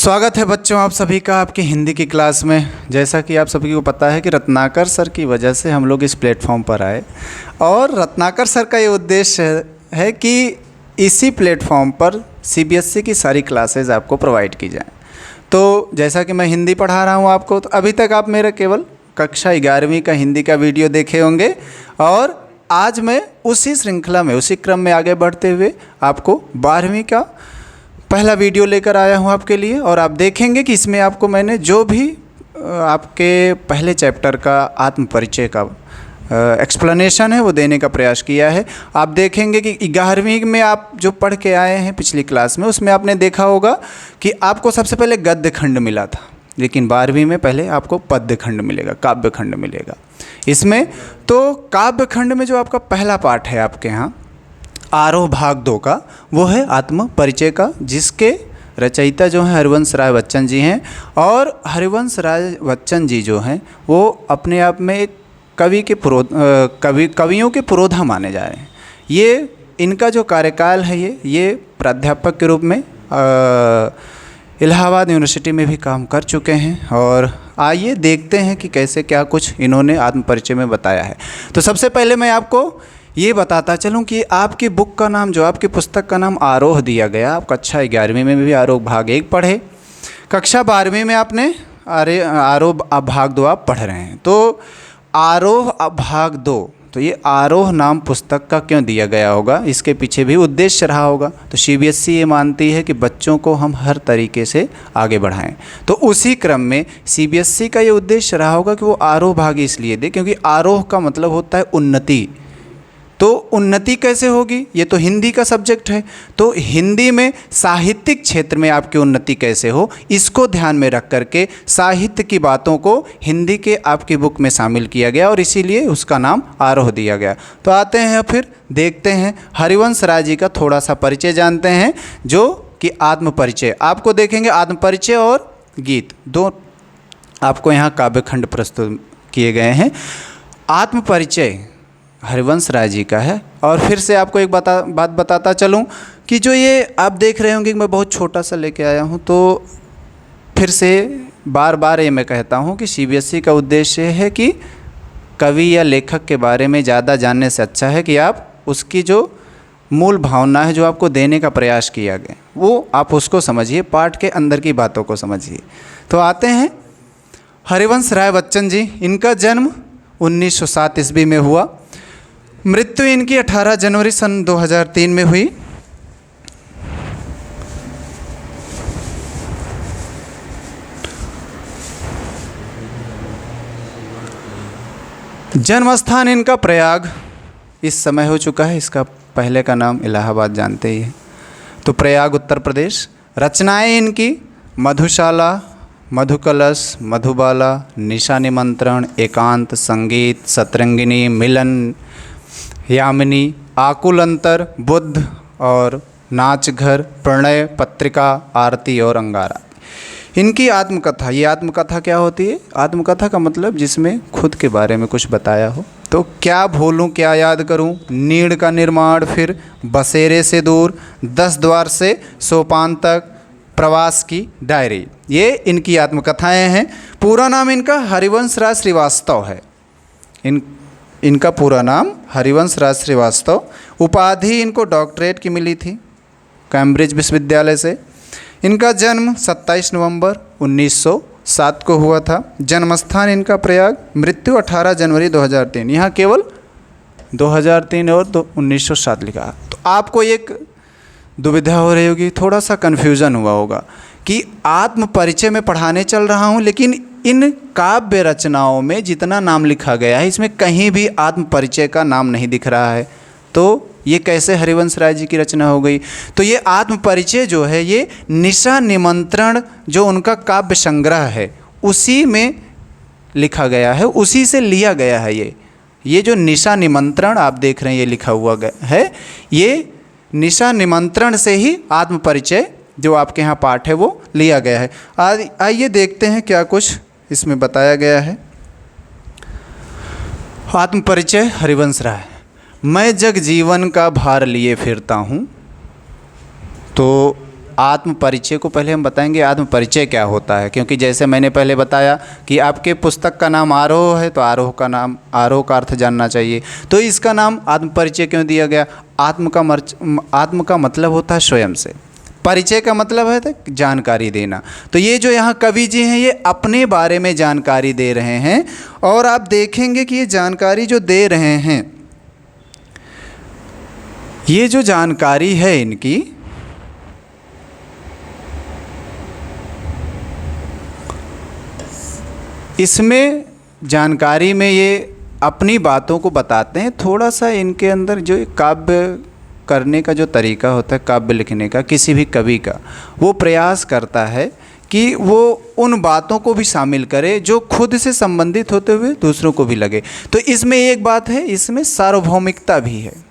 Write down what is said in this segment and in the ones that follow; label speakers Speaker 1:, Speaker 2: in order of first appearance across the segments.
Speaker 1: स्वागत है बच्चों आप सभी का आपकी हिंदी की क्लास में। जैसा कि आप सभी को पता है कि रत्नाकर सर की वजह से हम लोग इस प्लेटफॉर्म पर आए और रत्नाकर सर का ये उद्देश्य है कि इसी प्लेटफॉर्म पर सीबीएसई की सारी क्लासेस आपको प्रोवाइड की जाएं। तो जैसा कि मैं हिंदी पढ़ा रहा हूँ आपको, तो अभी तक आप मेरा केवल कक्षा 11वीं का हिंदी का वीडियो देखे होंगे और आज मैं उसी श्रृंखला में उसी क्रम में आगे बढ़ते हुए आपको 12वीं का पहला वीडियो लेकर आया हूँ आपके लिए। और आप देखेंगे कि इसमें आपको मैंने जो भी आपके पहले चैप्टर का आत्म परिचय का एक्सप्लेनेशन है वो देने का प्रयास किया है। आप देखेंगे कि 11वीं में आप जो पढ़ के आए हैं पिछली क्लास में, उसमें आपने देखा होगा कि आपको सबसे पहले गद्य खंड मिला था, लेकिन 12वीं में पहले आपको पद्य खंड मिलेगा, काव्य खंड मिलेगा। इसमें तो काव्य खंड में जो आपका पहला पाठ है आपके यहाँ आरोह भाग 2 का, वो है आत्म परिचय का, जिसके रचयिता जो हैं हरिवंश राय बच्चन जी हैं। और हरिवंश राय बच्चन जी जो हैं वो अपने आप में एक कवियों के पुरोधा माने जा रहे हैं। ये इनका जो कार्यकाल है ये प्राध्यापक के रूप में इलाहाबाद यूनिवर्सिटी में भी काम कर चुके हैं। और आइए देखते हैं कि कैसे क्या कुछ इन्होंने आत्म परिचय में बताया है। तो सबसे पहले मैं आपको ये बताता चलूँ कि आपकी बुक का नाम, जो आपकी पुस्तक का नाम आरोह दिया गया, आप कक्षा 11वीं में भी आरोह भाग 1 पढ़े, कक्षा 12वीं में आपने आरोह भाग 2 आप पढ़ रहे हैं। तो आरोह भाग 2, तो ये आरोह नाम पुस्तक का क्यों दिया गया होगा, इसके पीछे भी उद्देश्य रहा होगा। तो सीबीएसई ये मानती है कि बच्चों को हम हर तरीके से आगे बढ़ाएं, तो उसी क्रम में सीबीएसई का ये उद्देश्य रहा होगा कि वो आरोह भाग इसलिए दे क्योंकि आरोह का मतलब होता है उन्नति। तो उन्नति कैसे होगी, ये तो हिंदी का सब्जेक्ट है, तो हिंदी में साहित्यिक क्षेत्र में आपकी उन्नति कैसे हो, इसको ध्यान में रख करके साहित्य की बातों को हिंदी के आपकी बुक में शामिल किया गया और इसीलिए उसका नाम आरोह दिया गया। तो आते हैं फिर देखते हैं हरिवंश राय जी का थोड़ा सा परिचय जानते हैं, जो कि आत्म परिचय। आपको देखेंगे आत्म परिचय और गीत दो आपको यहाँ काव्यखंड प्रस्तुत किए गए हैं। आत्म परिचय हरिवंश राय जी का है। और फिर से आपको एक बात बताता चलूँ कि जो ये आप देख रहे होंगे कि मैं बहुत छोटा सा लेके आया हूँ, तो फिर से बार बार ये मैं कहता हूँ कि सीबीएसई का उद्देश्य है कि कवि या लेखक के बारे में ज़्यादा जानने से अच्छा है कि आप उसकी जो मूल भावना है, जो आपको देने का प्रयास किया गया, वो आप उसको समझिए, पाठ के अंदर की बातों को समझिए। तो आते हैं हरिवंश राय बच्चन जी। इनका जन्म 1907 ईस्वी में हुआ, मृत्यु इनकी 18 जनवरी सन 2003 में हुई। जन्म स्थान इनका प्रयाग इस समय हो चुका है, इसका पहले का नाम इलाहाबाद जानते ही है। तो प्रयाग उत्तर प्रदेश। रचनाएं इनकी मधुशाला, मधुकलश, मधुबाला, निशा निमंत्रण, एकांत, संगीत, सतरंगिनी, मिलन, यामिनी, आकुल अंतर, बुद्ध और नाच घर, प्रणय, पत्रिका, आरती और अंगारा। इनकी आत्मकथा, ये आत्मकथा क्या होती है? आत्मकथा का मतलब जिसमें खुद के बारे में कुछ बताया हो। तो क्या भूलूं क्या याद करूं, नीड़ का निर्माण, फिर बसेरे से दूर, 10 द्वार से सोपान तक, प्रवास की डायरी, ये इनकी आत्मकथाएं हैं। पूरा नाम इनका हरिवंश राय श्रीवास्तव है। इनका पूरा नाम हरिवंश राय श्रीवास्तव। उपाधि इनको डॉक्टरेट की मिली थी कैम्ब्रिज विश्वविद्यालय से। इनका जन्म 27 नवंबर 1907 को हुआ था। जन्मस्थान इनका प्रयाग। मृत्यु 18 जनवरी 2003। यहाँ केवल 2003 और 1907 लिखा। तो आपको एक दुविधा हो रही होगी, थोड़ा सा कन्फ्यूज़न हुआ होगा कि आत्म परिचय में पढ़ाने चल रहा हूँ, लेकिन इन काव्य रचनाओं में जितना नाम लिखा गया है इसमें कहीं भी आत्म परिचय का नाम नहीं दिख रहा है। तो ये कैसे हरिवंश राय जी की रचना हो गई? तो ये आत्म परिचय जो है ये निशा निमंत्रण, जो उनका काव्य संग्रह है, उसी में लिखा गया है, उसी से लिया गया है। ये जो निशा निमंत्रण आप देख रहे हैं ये लिखा हुआ है, ये निशा निमंत्रण से ही आत्म परिचय जो आपके यहाँ पाठ है वो लिया गया है। आइए देखते हैं क्या कुछ इसमें बताया गया है। आत्म परिचय हरिवंश राय। मैं जग जीवन का भार लिए फिरता हूँ। तो आत्म परिचय को पहले हम बताएंगे आत्म परिचय क्या होता है, क्योंकि जैसे मैंने पहले बताया कि आपके पुस्तक का नाम आरोह है तो आरोह का नाम, आरोह का अर्थ जानना चाहिए। तो इसका नाम आत्म परिचय क्यों दिया गया? आत्म का मतलब होता है स्वयं से, परिचय का मतलब है जानकारी देना। तो ये जो यहाँ कवि जी हैं ये अपने बारे में जानकारी दे रहे हैं, और आप देखेंगे कि ये जानकारी जो दे रहे हैं, ये जो जानकारी है इनकी, इसमें जानकारी में ये अपनी बातों को बताते हैं। थोड़ा सा इनके अंदर जो काव्य करने का जो तरीका होता है, काव्य लिखने का किसी भी कवि का, वो प्रयास करता है कि वो उन बातों को भी शामिल करे जो खुद से संबंधित होते हुए दूसरों को भी लगे। तो इसमें एक बात है, इसमें सार्वभौमिकता भी है।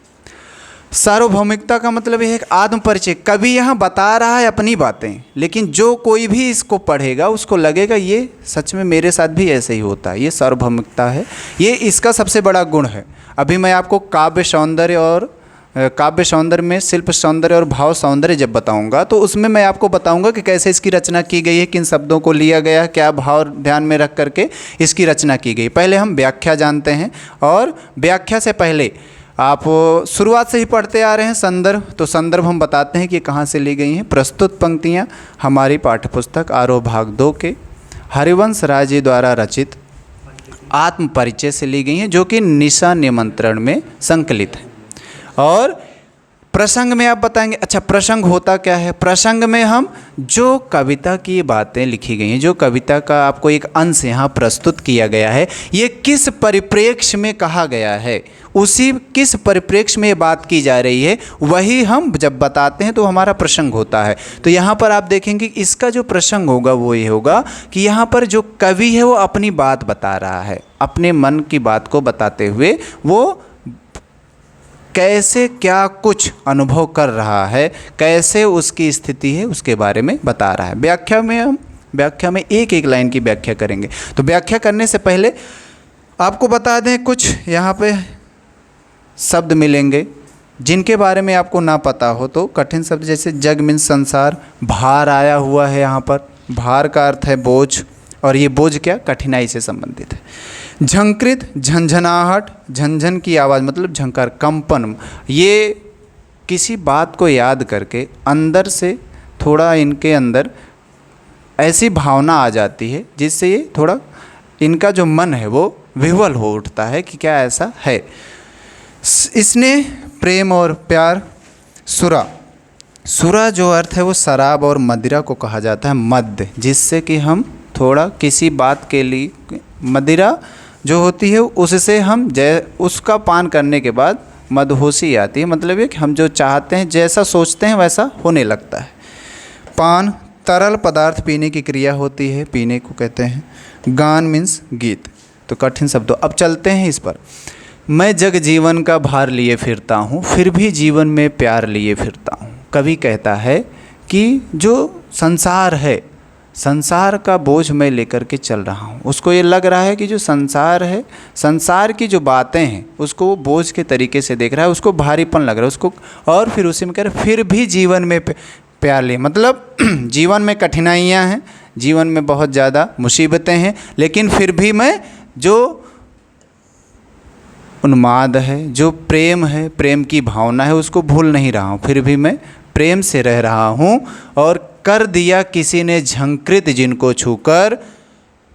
Speaker 1: सार्वभौमिकता का मतलब यह है कि आत्म परिचय, कवि यहाँ बता रहा है अपनी बातें, लेकिन जो कोई भी इसको पढ़ेगा उसको लगेगा ये सच में मेरे साथ भी ऐसे ही होता है। ये सार्वभौमिकता है, ये इसका सबसे बड़ा गुण है। अभी मैं आपको काव्य सौंदर्य में शिल्प सौंदर्य और भाव सौंदर्य जब बताऊंगा तो उसमें मैं आपको बताऊंगा कि कैसे इसकी रचना की गई है, किन शब्दों को लिया गया है, क्या भाव ध्यान में रख करके इसकी रचना की गई। पहले हम व्याख्या जानते हैं, और व्याख्या से पहले आप शुरुआत से ही पढ़ते आ रहे हैं संदर्भ, तो संदर्भ हम बताते हैं कि कहाँ से ली गई हैं। प्रस्तुत पंक्तियाँ हमारी पाठ्यपुस्तक आरोह भाग 2 के हरिवंश राय जी द्वारा रचित आत्म परिचय से ली गई हैं, जो कि निशा निमंत्रण में संकलित है। और प्रसंग में आप बताएंगे, अच्छा प्रसंग होता क्या है? प्रसंग में हम जो कविता की बातें लिखी गई हैं, जो कविता का आपको एक अंश यहाँ प्रस्तुत किया गया है, ये किस परिप्रेक्ष्य में कहा गया है, उसी किस परिप्रेक्ष्य में ये बात की जा रही है, वही हम जब बताते हैं तो हमारा प्रसंग होता है। तो यहाँ पर आप देखेंगे इसका जो प्रसंग होगा वो ये होगा कि यहाँ पर जो कवि है वो अपनी बात बता रहा है, अपने मन की बात को बताते हुए वो कैसे क्या कुछ अनुभव कर रहा है, कैसे उसकी स्थिति है, उसके बारे में बता रहा है। व्याख्या में एक एक लाइन की व्याख्या करेंगे। तो व्याख्या करने से पहले आपको बता दें, कुछ यहाँ पे शब्द मिलेंगे जिनके बारे में आपको ना पता हो तो कठिन शब्द, जैसे जग मीन्स संसार, भार आया हुआ है यहाँ पर, भार का अर्थ है बोझ, और ये बोझ क्या? कठिनाई से संबंधित है। झंकृत, झंझनाहट, झंझन की आवाज़ मतलब झंकार, कंपन, ये किसी बात को याद करके अंदर से थोड़ा इनके अंदर ऐसी भावना आ जाती है जिससे ये थोड़ा इनका जो मन है वो विह्वल हो उठता है कि क्या ऐसा है। इसने प्रेम और प्यार, सुरा जो अर्थ है वो शराब और मदिरा को कहा जाता है, मद्य, जिससे कि हम थोड़ा किसी बात के लिए, मदिरा जो होती है उससे हम उसका पान करने के बाद मदहोशी आती है, मतलब ये कि हम जो चाहते हैं, जैसा सोचते हैं वैसा होने लगता है। पान, तरल पदार्थ पीने की क्रिया होती है, पीने को कहते हैं। गान मीन्स गीत। तो कठिन शब्दों, अब चलते हैं इस पर। मैं जग जीवन का भार लिए फिरता हूँ, फिर भी जीवन में प्यार लिए फिरता हूँ। कवि कहता है कि जो संसार है, संसार का बोझ मैं लेकर के चल रहा हूँ। उसको ये लग रहा है कि जो संसार है, संसार की जो बातें हैं उसको वो बोझ के तरीके से देख रहा है, उसको भारीपन लग रहा है उसको। और फिर उसी में कह रहे फिर भी जीवन में प्यार लिए, मतलब जीवन में कठिनाइयाँ हैं, जीवन में बहुत ज़्यादा मुसीबतें हैं, लेकिन फिर भी मैं जो उन्माद है, जो प्रेम है, प्रेम की भावना है, उसको भूल नहीं रहा हूँ। फिर भी मैं प्रेम से रह रहा हूँ। और कर दिया किसी ने झंकृत जिनको छूकर,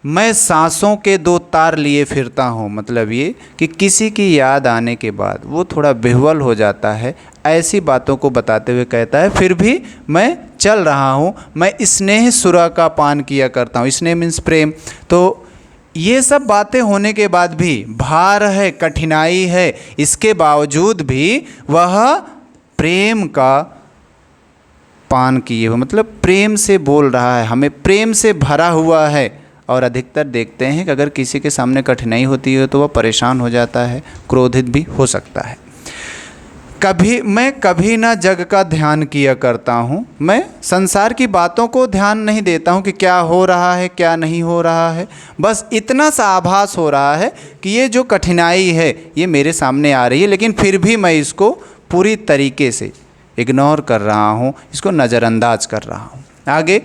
Speaker 1: मैं सांसों के 2 तार लिए फिरता हूँ। मतलब ये कि किसी की याद आने के बाद वो थोड़ा विह्वल हो जाता है, ऐसी बातों को बताते हुए कहता है फिर भी मैं चल रहा हूँ, मैं स्नेह सुरा का पान किया करता हूँ। स्नेह मीन्स प्रेम। तो ये सब बातें होने के बाद भी, भार है, कठिनाई है, इसके बावजूद भी वह प्रेम का पान किए हुए, मतलब प्रेम से बोल रहा है, हमें प्रेम से भरा हुआ है। और अधिकतर देखते हैं कि अगर किसी के सामने कठिनाई होती है तो वह परेशान हो जाता है, क्रोधित भी हो सकता है। मैं कभी ना जग का ध्यान किया करता हूँ, मैं संसार की बातों को ध्यान नहीं देता हूँ कि क्या हो रहा है क्या नहीं हो रहा है, बस इतना सा आभास हो रहा है कि ये जो कठिनाई है ये मेरे सामने आ रही है, लेकिन फिर भी मैं इसको पूरी तरीके से इग्नोर कर रहा हूँ, इसको नज़रअंदाज कर रहा हूँ। आगे,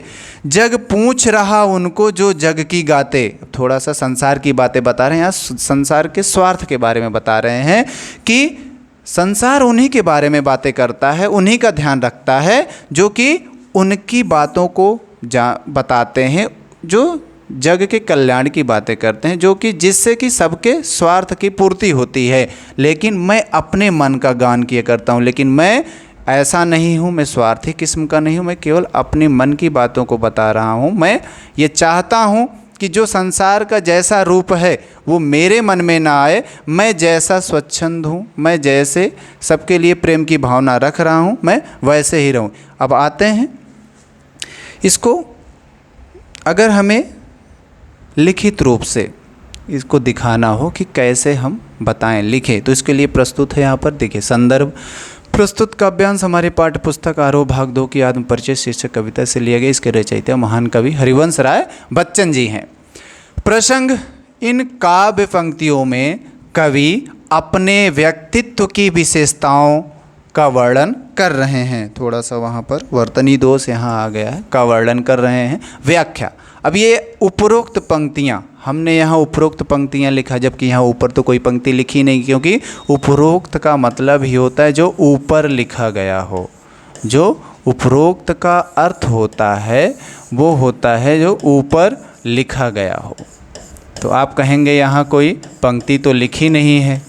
Speaker 1: जग पूछ रहा उनको जो जग की गाते। थोड़ा सा संसार की बातें बता रहे हैं, यहाँ संसार के स्वार्थ के बारे में बता रहे हैं कि संसार उन्हीं के बारे में बातें करता है, उन्हीं का ध्यान रखता है, जो कि उनकी बातों को बताते हैं, जो जग के कल्याण की बातें करते हैं, जो कि जिससे कि सबके स्वार्थ की पूर्ति होती है। लेकिन मैं अपने मन का गान किया करता हूँ, लेकिन मैं ऐसा नहीं हूँ, मैं स्वार्थी किस्म का नहीं हूँ, मैं केवल अपने मन की बातों को बता रहा हूँ। मैं ये चाहता हूँ कि जो संसार का जैसा रूप है वो मेरे मन में ना आए, मैं जैसा स्वच्छंद हूँ, मैं जैसे सबके लिए प्रेम की भावना रख रहा हूँ, मैं वैसे ही रहूँ। अब आते हैं इसको, अगर हमें लिखित रूप से इसको दिखाना हो कि कैसे हम बताएं, लिखें, तो इसके लिए प्रस्तुत है यहाँ पर, देखिए संदर्भ। प्रस्तुत काव्यांश हमारे पाठ्य पुस्तक आरोह भाग 2 की आत्म परिचय शीर्षक कविता से लिया गया। इसके रचयिता महान कवि हरिवंश राय बच्चन जी हैं। प्रसंग, इन काव्य पंक्तियों में कवि अपने व्यक्तित्व की विशेषताओं का वर्णन कर रहे हैं। थोड़ा सा वहाँ पर वर्तनी दोष यहाँ आ गया है, का वर्णन कर रहे हैं। व्याख्या, अब ये उपरोक्त पंक्तियाँ, हमने यहाँ उपरोक्त पंक्तियाँ लिखा, जबकि यहाँ ऊपर तो कोई पंक्ति लिखी नहीं, क्योंकि उपरोक्त का मतलब ही होता है जो ऊपर लिखा गया हो। जो उपरोक्त का अर्थ होता है वो होता है जो ऊपर लिखा गया हो। तो आप कहेंगे यहाँ कोई पंक्ति तो लिखी नहीं है,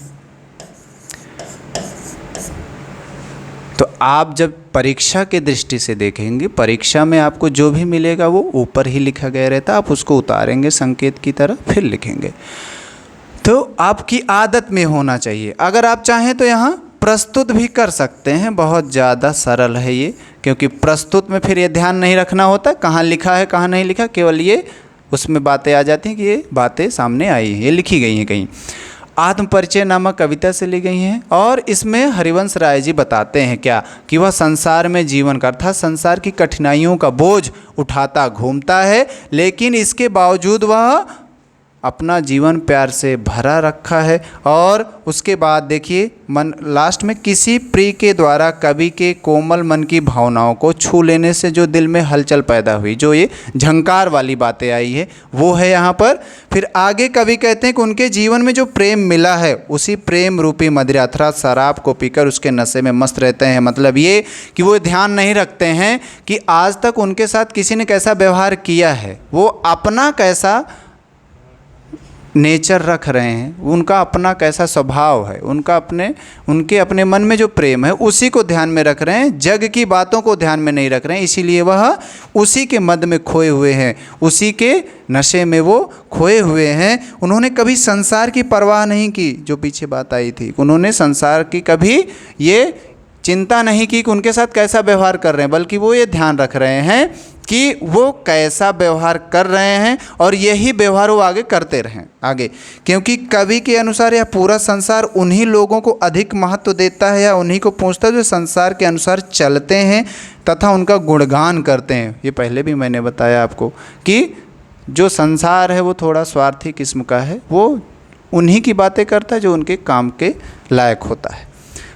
Speaker 1: तो आप जब परीक्षा के दृष्टि से देखेंगे, परीक्षा में आपको जो भी मिलेगा वो ऊपर ही लिखा गया रहता है, आप उसको उतारेंगे संकेत की तरह, फिर लिखेंगे। तो आपकी आदत में होना चाहिए। अगर आप चाहें तो यहाँ प्रस्तुत भी कर सकते हैं, बहुत ज़्यादा सरल है ये, क्योंकि प्रस्तुत में फिर ये ध्यान नहीं रखना होता कहाँ लिखा है कहाँ नहीं लिखा, केवल ये उसमें बातें आ जाती हैं कि ये बातें सामने आई हैं, ये लिखी गई हैं कहीं। आत्मपरिचय नामक कविता से ली गई हैं, और इसमें हरिवंश राय जी बताते हैं क्या, कि वह संसार में जीवन का अर्थात संसार की कठिनाइयों का बोझ उठाता घूमता है, लेकिन इसके बावजूद वह अपना जीवन प्यार से भरा रखा है। और उसके बाद देखिए मन लास्ट में, किसी प्रिय के द्वारा कवि के कोमल मन की भावनाओं को छू लेने से जो दिल में हलचल पैदा हुई, जो ये झंकार वाली बातें आई है वो है यहाँ पर। फिर आगे कवि कहते हैं कि उनके जीवन में जो प्रेम मिला है उसी प्रेम रूपी मदिरा अर्थात शराब को पीकर उसके नशे में मस्त रहते हैं। मतलब ये कि वो ध्यान नहीं रखते हैं कि आज तक उनके साथ किसी ने कैसा व्यवहार किया है, वो अपना कैसा नेचर रख रहे हैं, उनका अपना कैसा स्वभाव है, उनके अपने मन में जो प्रेम है उसी को ध्यान में रख रहे हैं, जग की बातों को ध्यान में नहीं रख रहे हैं। इसीलिए वह उसी के मद में खोए हुए हैं, उसी के नशे में वो खोए हुए हैं। उन्होंने कभी संसार की परवाह नहीं की, जो पीछे बात आई थी, उन्होंने संसार की कभी ये चिंता नहीं की कि उनके साथ कैसा व्यवहार कर रहे हैं, बल्कि वो ये ध्यान रख रहे हैं कि वो कैसा व्यवहार कर रहे हैं और यही व्यवहार वो आगे करते रहें आगे। क्योंकि कवि के अनुसार यह पूरा संसार उन्हीं लोगों को अधिक महत्व देता है या उन्हीं को पूछता है जो संसार के अनुसार चलते हैं तथा उनका गुणगान करते हैं। ये पहले भी मैंने बताया आपको कि जो संसार है वो थोड़ा स्वार्थी किस्म का है, वो उन्हीं की बातें करता है जो उनके काम के लायक होता है।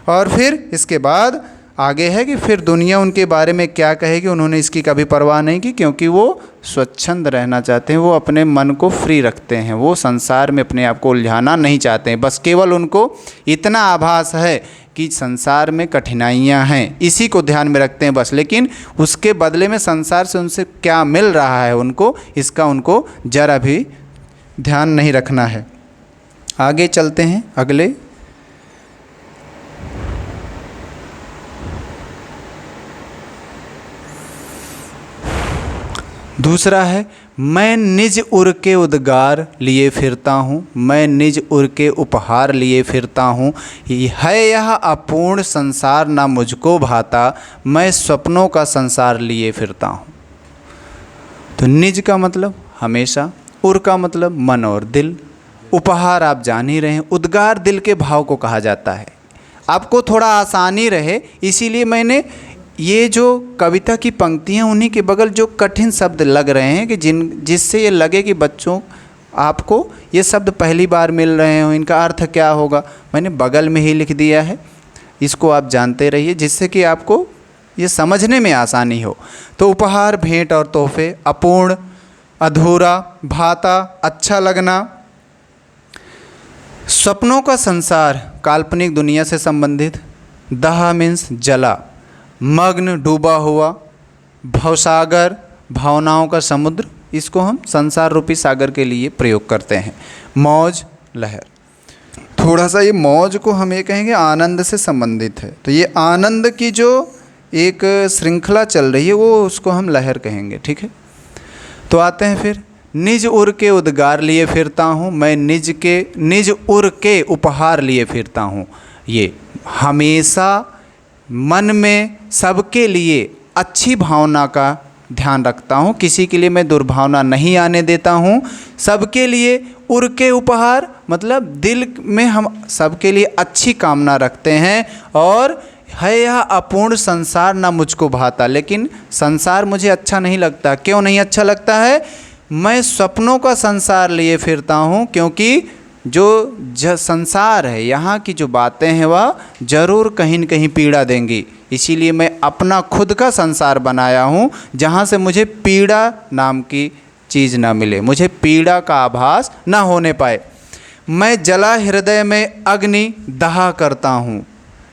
Speaker 1: और फिर इसके बाद आगे है कि फिर दुनिया उनके बारे में क्या कहेगी, उन्होंने इसकी कभी परवाह नहीं की, क्योंकि वो स्वच्छंद रहना चाहते हैं, वो अपने मन को फ्री रखते हैं, वो संसार में अपने आप को उलझाना नहीं चाहते हैं। बस केवल उनको इतना आभास है कि संसार में कठिनाइयाँ हैं, इसी को ध्यान में रखते हैं बस, लेकिन उसके बदले में संसार से उनसे क्या मिल रहा है उनको, इसका उनको जरा भी ध्यान नहीं रखना है। आगे चलते हैं अगले। दूसरा है, मैं निज उर के उद्गार लिए फिरता हूँ, मैं निज उर के उपहार लिए फिरता हूँ, है यह अपूर्ण संसार ना मुझको भाता, मैं स्वप्नों का संसार लिए फिरता हूँ। तो निज का मतलब हमेशा, उर का मतलब मन और दिल, उपहार आप जान ही रहे हैं, उद्गार दिल के भाव को कहा जाता है। आपको थोड़ा आसानी रहे इसीलिए मैंने ये जो कविता की पंक्तियाँ उन्हीं के बगल जो कठिन शब्द लग रहे हैं कि जिससे ये लगे कि बच्चों आपको ये शब्द पहली बार मिल रहे हो, इनका अर्थ क्या होगा, मैंने बगल में ही लिख दिया है। इसको आप जानते रहिए, जिससे कि आपको ये समझने में आसानी हो। तो उपहार, भेंट और तोहफे, अपूर्ण, अधूरा, भाता, अच्छा लगना। सपनों का संसार, काल्पनिक दुनिया से संबंधित। दहा मीन्स जला, मग्न, डूबा हुआ। भवसागर, भावनाओं का समुद्र, इसको हम संसार रूपी सागर के लिए प्रयोग करते हैं। मौज, लहर। थोड़ा सा ये मौज को हम ये कहेंगे आनंद से संबंधित है, तो ये आनंद की जो एक श्रृंखला चल रही है वो उसको हम लहर कहेंगे, ठीक है। तो आते हैं फिर, निज उर के उद्गार लिए फिरता हूँ मैं, निज उर के उपहार लिए फिरता हूँ। ये हमेशा मन में सबके लिए अच्छी भावना का ध्यान रखता हूँ, किसी के लिए मैं दुर्भावना नहीं आने देता हूँ। सबके लिए उर के उपहार मतलब दिल में हम सबके लिए अच्छी कामना रखते हैं। और है यह अपूर्ण संसार ना मुझको भाता, लेकिन संसार मुझे अच्छा नहीं लगता। क्यों नहीं अच्छा लगता है? मैं सपनों का संसार लिए फिरता हूँ, क्योंकि जो संसार है, यहाँ की जो बातें हैं वह ज़रूर कहीं न कहीं पीड़ा देंगी। इसीलिए मैं अपना खुद का संसार बनाया हूँ, जहाँ से मुझे पीड़ा नाम की चीज़ ना मिले, मुझे पीड़ा का आभास ना होने पाए। मैं जला हृदय में अग्नि दहा करता हूँ।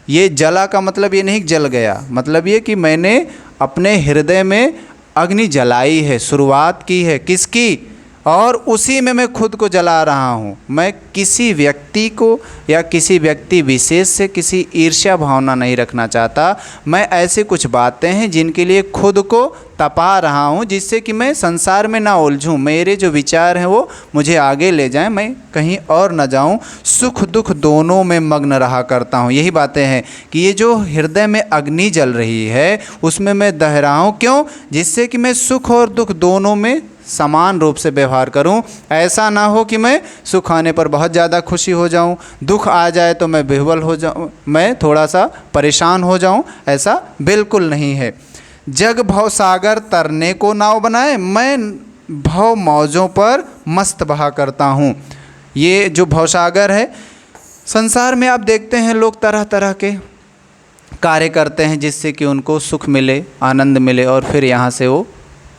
Speaker 1: ये जला का मतलब ये नहीं जल गया, मतलब ये कि मैंने अपने हृदय में अग्नि जलाई है, शुरुआत की है किसकी, और उसी में मैं खुद को जला रहा हूँ। मैं किसी व्यक्ति को या किसी व्यक्ति विशेष से किसी ईर्ष्या भावना नहीं रखना चाहता। मैं ऐसे कुछ बातें हैं जिनके लिए खुद को तपा रहा हूँ, जिससे कि मैं संसार में ना उलझूँ, मेरे जो विचार हैं वो मुझे आगे ले जाएं, मैं कहीं और ना जाऊँ। सुख दुख दोनों में मग्न रहा करता हूँ। यही बातें हैं कि ये जो हृदय में अग्नि जल रही है उसमें मैं दह रहा हूँ। क्यों? जिससे कि मैं सुख और दुख दोनों में समान रूप से व्यवहार करूं। ऐसा ना हो कि मैं सुख आने पर बहुत ज़्यादा खुशी हो जाऊं, दुख आ जाए तो मैं विह्वल हो जाऊं, मैं थोड़ा सा परेशान हो जाऊं, ऐसा बिल्कुल नहीं है। जग भव सागर तरने को नाव बनाए, मैं भव मौजों पर मस्त बहा करता हूं। ये जो भवसागर है, संसार में आप देखते हैं लोग तरह तरह के कार्य करते हैं जिससे कि उनको सुख मिले, आनंद मिले और फिर यहाँ से वो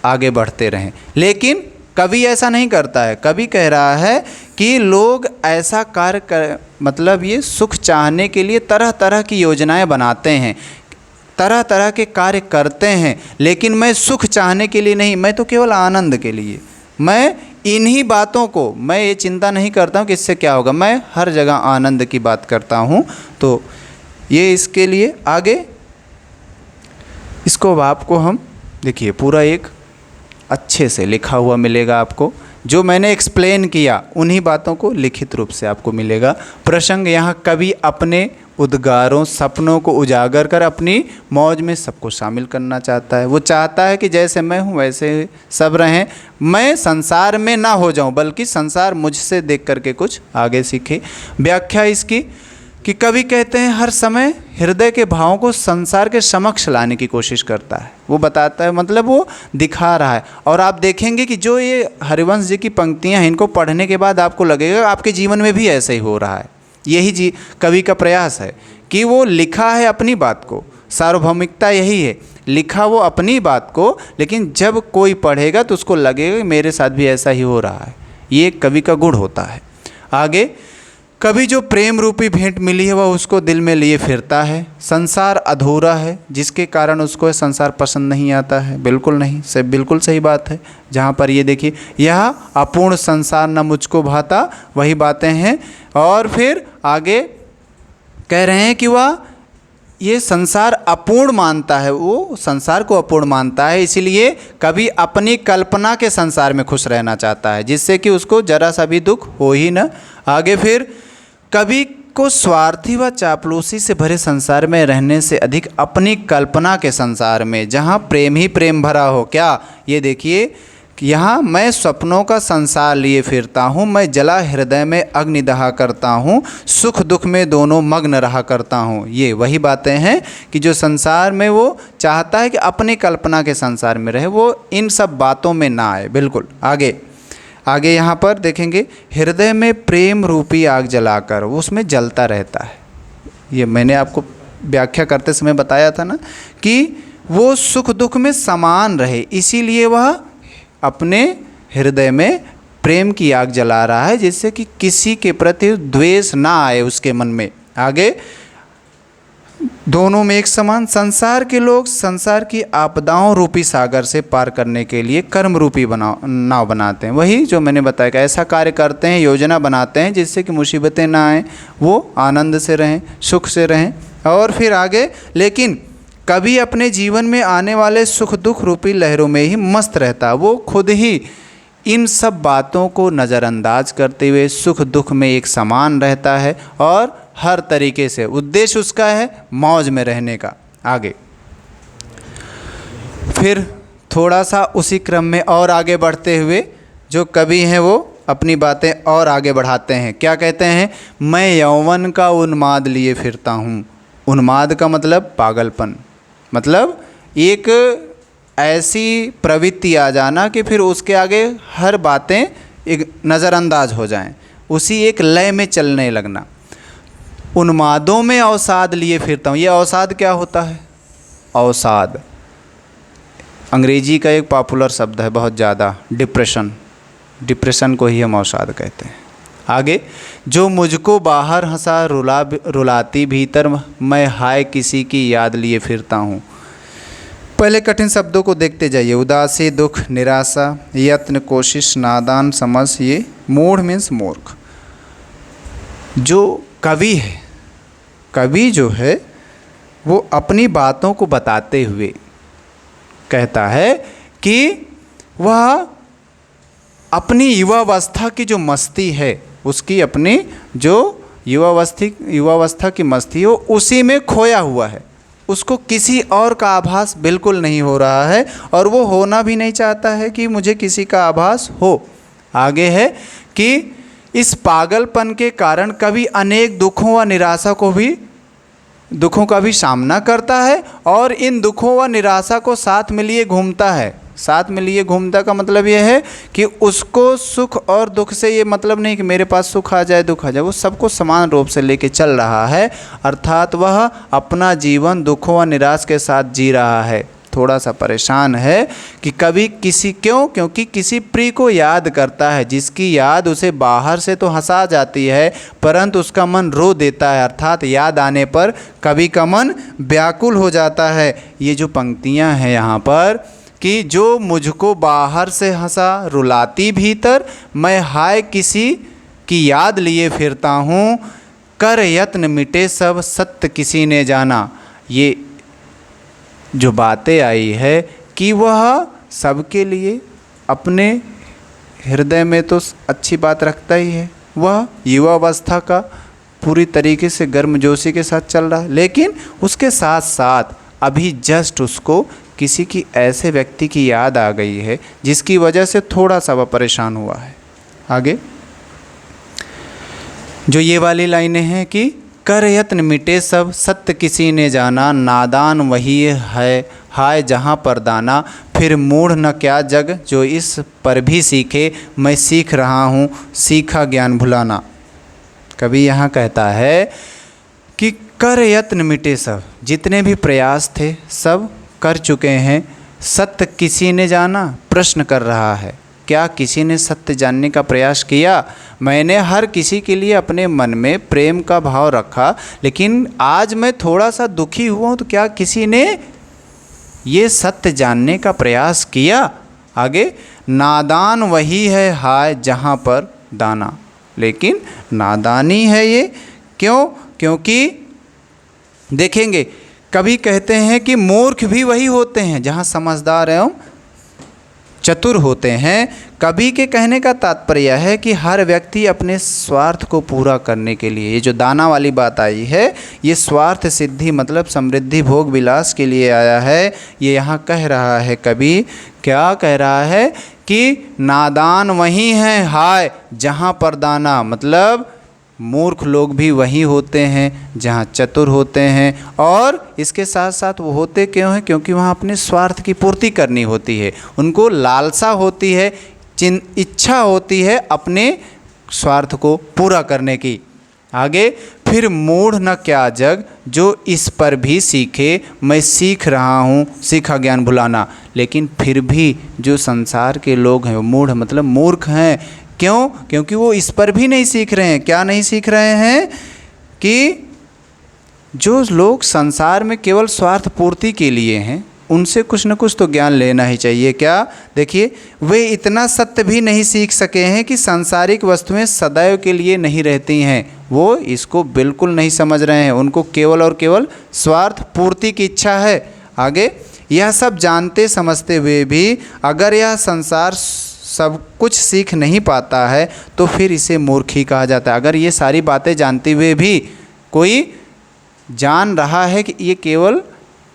Speaker 1: आगे बढ़ते रहें। लेकिन कवि ऐसा नहीं करता है। कवि कह रहा है कि लोग ऐसा कार्य कर मतलब ये सुख चाहने के लिए तरह तरह की योजनाएं बनाते हैं, तरह तरह के कार्य करते हैं, लेकिन मैं सुख चाहने के लिए नहीं, मैं तो केवल आनंद के लिए, मैं इन्हीं बातों को, मैं ये चिंता नहीं करता हूँ कि इससे क्या होगा, मैं हर जगह आनंद की बात करता हूँ। तो ये इसके लिए आगे इसको आपको हम देखिए पूरा एक अच्छे से लिखा हुआ मिलेगा आपको। जो मैंने एक्सप्लेन किया उन्हीं बातों को लिखित रूप से आपको मिलेगा। प्रसंग, यहाँ कवि अपने उद्गारों, सपनों को उजागर कर अपनी मौज में सबको शामिल करना चाहता है। वो चाहता है कि जैसे मैं हूँ वैसे सब रहें, मैं संसार में ना हो जाऊँ, बल्कि संसार मुझसे देख करके कुछ आगे सीखे। व्याख्या इसकी कि कवि कहते हैं हर समय हृदय के भावों को संसार के समक्ष लाने की कोशिश करता है। वो बताता है, मतलब वो दिखा रहा है। और आप देखेंगे कि जो ये हरिवंश जी की पंक्तियां हैं, इनको पढ़ने के बाद आपको लगेगा आपके जीवन में भी ऐसे ही हो रहा है। यही कवि का प्रयास है कि वो लिखा है अपनी बात को, सार्वभौमिकता यही है, लिखा वो अपनी बात को, लेकिन जब कोई पढ़ेगा तो उसको लगेगा मेरे साथ भी ऐसा ही हो रहा है। ये कवि का गुण होता है। आगे, कभी जो प्रेम रूपी भेंट मिली है वह उसको दिल में लिए फिरता है। संसार अधूरा है, जिसके कारण उसको संसार पसंद नहीं आता है। बिल्कुल नहीं, से बिल्कुल सही बात है। जहाँ पर ये देखिए, यह अपूर्ण संसार न मुझको भाता, वही बातें हैं। और फिर आगे कह रहे हैं कि वह ये संसार अपूर्ण मानता है, वो संसार को अपूर्ण मानता है, इसीलिए कभी अपनी कल्पना के संसार में खुश रहना चाहता है, जिससे कि उसको जरा सा भी दुख हो ही न। आगे फिर, कवि को स्वार्थी व चापलूसी से भरे संसार में रहने से अधिक अपनी कल्पना के संसार में, जहाँ प्रेम ही प्रेम भरा हो। क्या? ये देखिए, यहाँ मैं सपनों का संसार लिए फिरता हूँ, मैं जला हृदय में अग्नि दहा करता हूँ, सुख दुख में दोनों मग्न रहा करता हूँ। ये वही बातें हैं कि जो संसार में वो चाहता है कि अपनी कल्पना के संसार में रहे, वो इन सब बातों में ना आए। बिल्कुल। आगे यहाँ पर देखेंगे, हृदय में प्रेम रूपी आग जलाकर वो उसमें जलता रहता है। ये मैंने आपको व्याख्या करते समय बताया था ना कि वो सुख दुख में समान रहे, इसीलिए वह अपने हृदय में प्रेम की आग जला रहा है, जिससे कि किसी के प्रति द्वेष ना आए उसके मन में। आगे, दोनों में एक समान। संसार के लोग संसार की आपदाओं रूपी सागर से पार करने के लिए कर्म रूपी नाव बनाते हैं। वही जो मैंने बताया कि ऐसा कार्य करते हैं, योजना बनाते हैं जिससे कि मुसीबतें ना आएँ, वो आनंद से रहें, सुख से रहें। और फिर आगे, लेकिन कभी अपने जीवन में आने वाले सुख दुख रूपी लहरों में ही मस्त रहता। वो खुद ही इन सब बातों को नज़रअंदाज करते हुए सुख दुख में एक समान रहता है और हर तरीके से उद्देश्य उसका है मौज में रहने का। आगे फिर थोड़ा सा उसी क्रम में और आगे बढ़ते हुए जो कवि हैं वो अपनी बातें और आगे बढ़ाते हैं। क्या कहते हैं? मैं यौवन का उन्माद लिए फिरता हूँ। उन्माद का मतलब पागलपन, मतलब एक ऐसी प्रवृत्ति आ जाना कि फिर उसके आगे हर बातें एक नज़रअंदाज हो जाएं, उसी एक लय में चलने लगना। उन्मादों में अवसाद लिए फिरता हूँ। ये अवसाद क्या होता है? अवसाद अंग्रेजी का एक पॉपुलर शब्द है बहुत ज़्यादा, डिप्रेशन। डिप्रेशन को ही हम अवसाद कहते हैं। आगे, जो मुझको बाहर हंसा रुलाती भीतर मैं हाय किसी की याद लिए फिरता हूँ। पहले कठिन शब्दों को देखते जाइए। उदासी, दुख, निराशा, यत्न, कोशिश, नादान, समझ, ये मूढ़ मीन्स मूर्ख। जो कवि है, कवि जो है वो अपनी बातों को बताते हुए कहता है कि वह अपनी युवावस्था की जो मस्ती है, उसकी अपनी जो युवावस्था की मस्ती हो, उसी में खोया हुआ है। उसको किसी और का आभास बिल्कुल नहीं हो रहा है और वो होना भी नहीं चाहता है कि मुझे किसी का आभास हो। आगे है कि इस पागलपन के कारण कभी अनेक दुखों व दुखों का भी सामना करता है और इन दुखों व निराशा को साथ में लिए घूमता है। साथ में लिए घूमता का मतलब यह है कि उसको सुख और दुख से ये मतलब नहीं कि मेरे पास सुख आ जाए दुख आ जाए, वो सबको समान रूप से लेके चल रहा है। अर्थात वह अपना जीवन दुखों व निराश के साथ जी रहा है। थोड़ा सा परेशान है कि कभी क्योंकि किसी प्रिय को याद करता है, जिसकी याद उसे बाहर से तो हंसा जाती है परंतु उसका मन रो देता है। अर्थात याद आने पर कवि का मन व्याकुल हो जाता है। ये जो पंक्तियाँ हैं यहाँ पर कि जो मुझको बाहर से हंसा रुलाती भीतर मैं हाय किसी की याद लिए फिरता हूँ, कर यत्न मिटे सब सत्य किसी ने जाना। ये जो बातें आई है कि वह सबके लिए अपने हृदय में तो अच्छी बात रखता ही है, वह युवावस्था का पूरी तरीके से गर्मजोशी के साथ चल रहा है, लेकिन उसके साथ साथ अभी जस्ट उसको किसी की ऐसे व्यक्ति की याद आ गई है जिसकी वजह से थोड़ा सा वह परेशान हुआ है। आगे जो ये वाली लाइनें हैं कि कर यत्न मिटे सब सत्य किसी ने जाना, नादान वही है हाय जहाँ पर दाना, फिर मूढ़ न क्या जग जो इस पर भी सीखे, मैं सीख रहा हूँ सीखा ज्ञान भुलाना। कभी यहाँ कहता है कि कर यत्न मिटे सब, जितने भी प्रयास थे सब कर चुके हैं, सत्य किसी ने जाना, प्रश्न कर रहा है क्या किसी ने सत्य जानने का प्रयास किया? मैंने हर किसी के लिए अपने मन में प्रेम का भाव रखा, लेकिन आज मैं थोड़ा सा दुखी हुआ हूँ तो क्या किसी ने ये सत्य जानने का प्रयास किया? आगे, नादान वही है हाय जहाँ पर दाना, लेकिन नादानी है ये। क्यों? क्योंकि देखेंगे कभी कहते हैं कि मूर्ख भी वही होते हैं जहाँ समझदार एवं चतुर होते हैं। कवि के कहने का तात्पर्य है कि हर व्यक्ति अपने स्वार्थ को पूरा करने के लिए, ये जो दाना वाली बात आई है ये स्वार्थ सिद्धि मतलब समृद्धि भोग विलास के लिए आया है। ये यहाँ कह रहा है कवि, क्या कह रहा है कि नादान वही हैं हाय जहाँ पर दाना, मतलब मूर्ख लोग भी वही होते हैं जहाँ चतुर होते हैं। और इसके साथ साथ वो होते क्यों हैं? क्योंकि वहाँ अपने स्वार्थ की पूर्ति करनी होती है, उनको लालसा होती है, इच्छा होती है अपने स्वार्थ को पूरा करने की। आगे फिर मूढ़ न क्या जग, जो इस पर भी सीखे, मैं सीख रहा हूँ सीखा ज्ञान भुलाना। लेकिन फिर भी जो संसार के लोग हैं वो मूढ़ मतलब मूर्ख हैं। क्यों? क्योंकि वो इस पर भी नहीं सीख रहे हैं। क्या नहीं सीख रहे हैं? कि जो लोग संसार में केवल स्वार्थ पूर्ति के लिए हैं, उनसे कुछ न कुछ तो ज्ञान लेना ही चाहिए। क्या? देखिए, वे इतना सत्य भी नहीं सीख सके हैं कि सांसारिक वस्तुएं सदैव के लिए नहीं रहती हैं। वो इसको बिल्कुल नहीं समझ रहे हैं। उनको केवल और केवल स्वार्थ पूर्ति की इच्छा है। आगे, यह सब जानते समझते हुए भी अगर यह संसार सब कुछ सीख नहीं पाता है तो फिर इसे मूर्ख ही कहा जाता है। अगर ये सारी बातें जानते हुए भी कोई जान रहा है कि ये केवल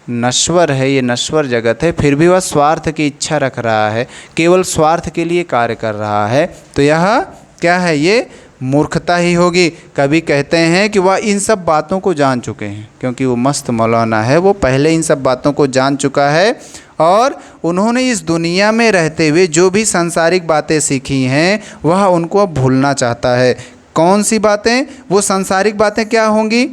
Speaker 1: नश्वर है, ये नश्वर जगत है, फिर भी वह स्वार्थ की इच्छा रख रहा है, केवल स्वार्थ के लिए कार्य कर रहा है, तो यह क्या है? ये मूर्खता ही होगी। कभी कहते हैं कि वह इन सब बातों को जान चुके हैं, क्योंकि वो मस्त मौलाना है, वो पहले इन सब बातों को जान चुका है और उन्होंने इस दुनिया में रहते हुए जो भी सांसारिक बातें सीखी हैं वह उनको अब भूलना चाहता है। कौन सी बातें? वो सांसारिक बातें क्या होंगी?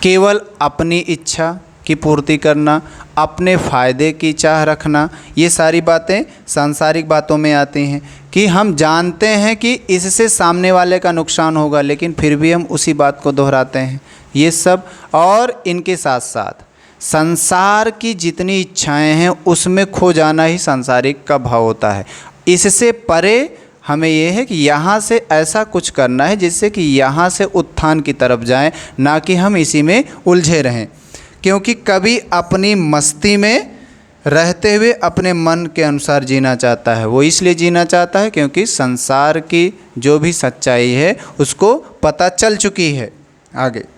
Speaker 1: केवल अपनी इच्छा की पूर्ति करना, अपने फ़ायदे की चाह रखना, ये सारी बातें सांसारिक बातों में आती हैं। कि हम जानते हैं कि इससे सामने वाले का नुकसान होगा, लेकिन फिर भी हम उसी बात को दोहराते हैं। ये सब, और इनके साथ साथ संसार की जितनी इच्छाएं हैं उसमें खो जाना ही सांसारिक का भाव होता है। इससे परे हमें ये है कि यहाँ से ऐसा कुछ करना है जिससे कि यहाँ से उत्थान की तरफ जाएं, ना कि हम इसी में उलझे रहें। क्योंकि कभी अपनी मस्ती में रहते हुए अपने मन के अनुसार जीना चाहता है। वो इसलिए जीना चाहता है क्योंकि संसार की जो भी सच्चाई है उसको पता चल चुकी है। आगे,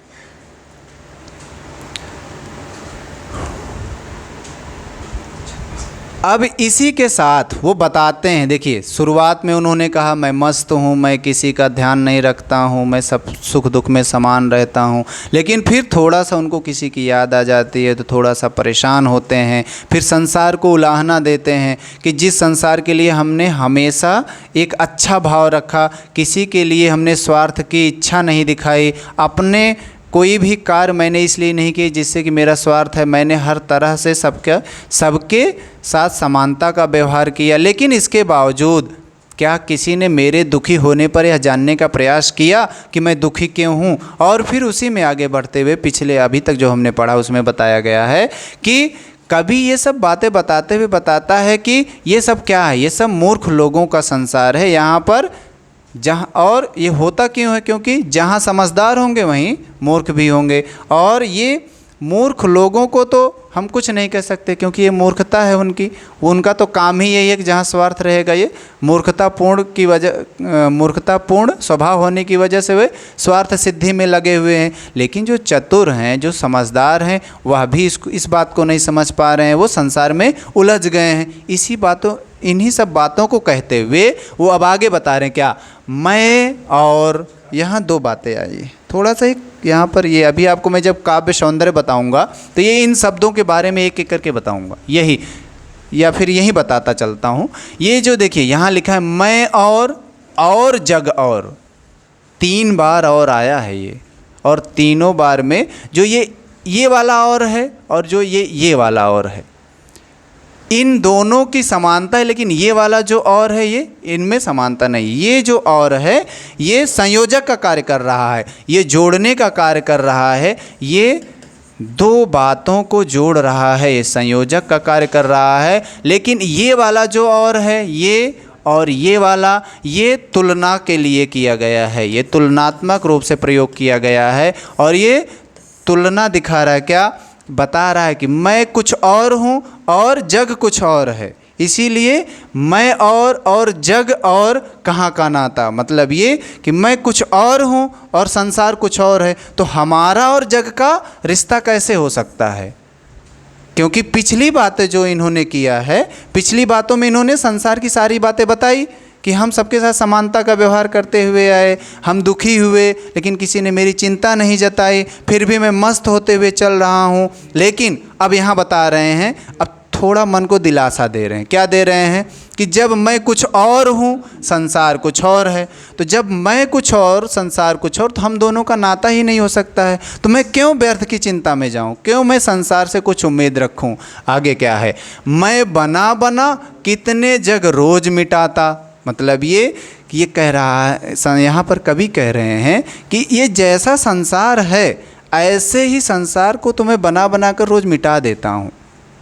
Speaker 1: अब इसी के साथ वो बताते हैं। देखिए, शुरुआत में उन्होंने कहा मैं मस्त हूँ, मैं किसी का ध्यान नहीं रखता हूँ, मैं सब सुख दुख में समान रहता हूँ। लेकिन फिर थोड़ा सा उनको किसी की याद आ जाती है तो थोड़ा सा परेशान होते हैं। फिर संसार को उलाहना देते हैं कि जिस संसार के लिए हमने हमेशा एक अच्छा भाव रखा, किसी के लिए हमने स्वार्थ की इच्छा नहीं दिखाई, अपने कोई भी कार्य मैंने इसलिए नहीं किया जिससे कि मेरा स्वार्थ है, मैंने हर तरह से सबके साथ समानता का व्यवहार किया। लेकिन इसके बावजूद क्या किसी ने मेरे दुखी होने पर यह जानने का प्रयास किया कि मैं दुखी क्यों हूँ? और फिर उसी में आगे बढ़ते हुए पिछले अभी तक जो हमने पढ़ा उसमें बताया गया है कि कभी ये सब बातें बताते हुए बताता है कि ये सब क्या है? ये सब मूर्ख लोगों का संसार है यहाँ पर, जहाँ, और ये होता क्यों है? क्योंकि जहाँ समझदार होंगे वहीं मूर्ख भी होंगे। और ये मूर्ख लोगों को तो हम कुछ नहीं कह सकते क्योंकि ये मूर्खता है उनकी। उनका तो काम ही यही है कि जहाँ स्वार्थ रहेगा, ये मूर्खतापूर्ण स्वभाव होने की वजह से वे स्वार्थ सिद्धि में लगे हुए हैं। लेकिन जो चतुर हैं, जो समझदार हैं, वह भी इस बात को नहीं समझ पा रहे हैं, वो संसार में उलझ गए हैं। इन्हीं सब बातों को कहते हुए वो अब आगे बता रहे हैं क्या? मैं, और यहाँ दो बातें आई थोड़ा सा यहाँ पर, ये अभी आपको मैं जब काव्य सौंदर्य बताऊँगा तो ये इन शब्दों के बारे में एक एक करके बताऊँगा, यही या फिर यही बताता चलता हूँ। ये जो देखिए यहाँ लिखा है मैं और जग, और 3 बार और आया है ये, और तीनों बार में जो ये वाला और है और जो ये वाला और है, इन दोनों की समानता है। लेकिन ये वाला जो और है ये इनमें समानता नहीं। ये जो और है ये संयोजक का कार्य कर रहा है, ये जोड़ने का कार्य कर रहा है, ये दो बातों को जोड़ रहा है, ये संयोजक का कार्य कर रहा है। लेकिन ये वाला जो और है ये और ये वाला, ये तुलना के लिए किया गया है, ये तुलनात्मक रूप से प्रयोग किया गया है। और ये तुलना दिखा रहा है, क्या बता रहा है कि मैं कुछ और हूँ और जग कुछ और है। इसीलिए मैं और जग और कहाँ का नाता, मतलब ये कि मैं कुछ और हूँ और संसार कुछ और है, तो हमारा और जग का रिश्ता कैसे हो सकता है? क्योंकि पिछली बातें जो इन्होंने किया है, पिछली बातों में इन्होंने संसार की सारी बातें बताई कि हम सबके साथ समानता का व्यवहार करते हुए आए, हम दुखी हुए लेकिन किसी ने मेरी चिंता नहीं जताई, फिर भी मैं मस्त होते हुए चल रहा हूँ। लेकिन अब यहाँ बता रहे हैं, अब थोड़ा मन को दिलासा दे रहे हैं। क्या दे रहे हैं कि जब मैं कुछ और हूँ, संसार कुछ और है। तो जब मैं कुछ और, संसार कुछ और, तो हम दोनों का नाता ही नहीं हो सकता है। तो मैं क्यों व्यर्थ की चिंता में जाऊँ, क्यों मैं संसार से कुछ उम्मीद रखूँ। आगे क्या है, मैं बना बना कितने जग रोज मिटाता। मतलब ये कह रहा है, यहाँ पर कवि कह रहे हैं कि ये जैसा संसार है ऐसे ही संसार को तो मैं बना बना कर रोज़ मिटा देता हूँ।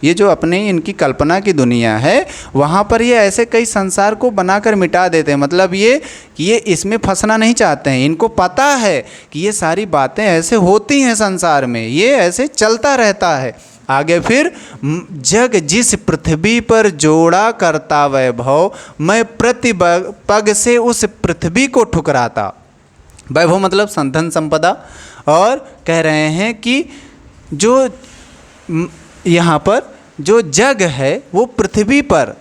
Speaker 1: ये जो अपने इनकी कल्पना की दुनिया है वहाँ पर ये ऐसे कई संसार को बनाकर मिटा देते हैं। मतलब ये इसमें फंसना नहीं चाहते हैं। इनको पता है कि ये सारी बातें ऐसे होती हैं संसार में, ये ऐसे चलता रहता है। आगे फिर, जग जिस पृथ्वी पर जोड़ा करता वैभव, मैं प्रति पग से उस पृथ्वी को ठुकराता। वैभव मतलब धन संपदा। और कह रहे हैं कि जो यहाँ पर जो जग है वो पृथ्वी पर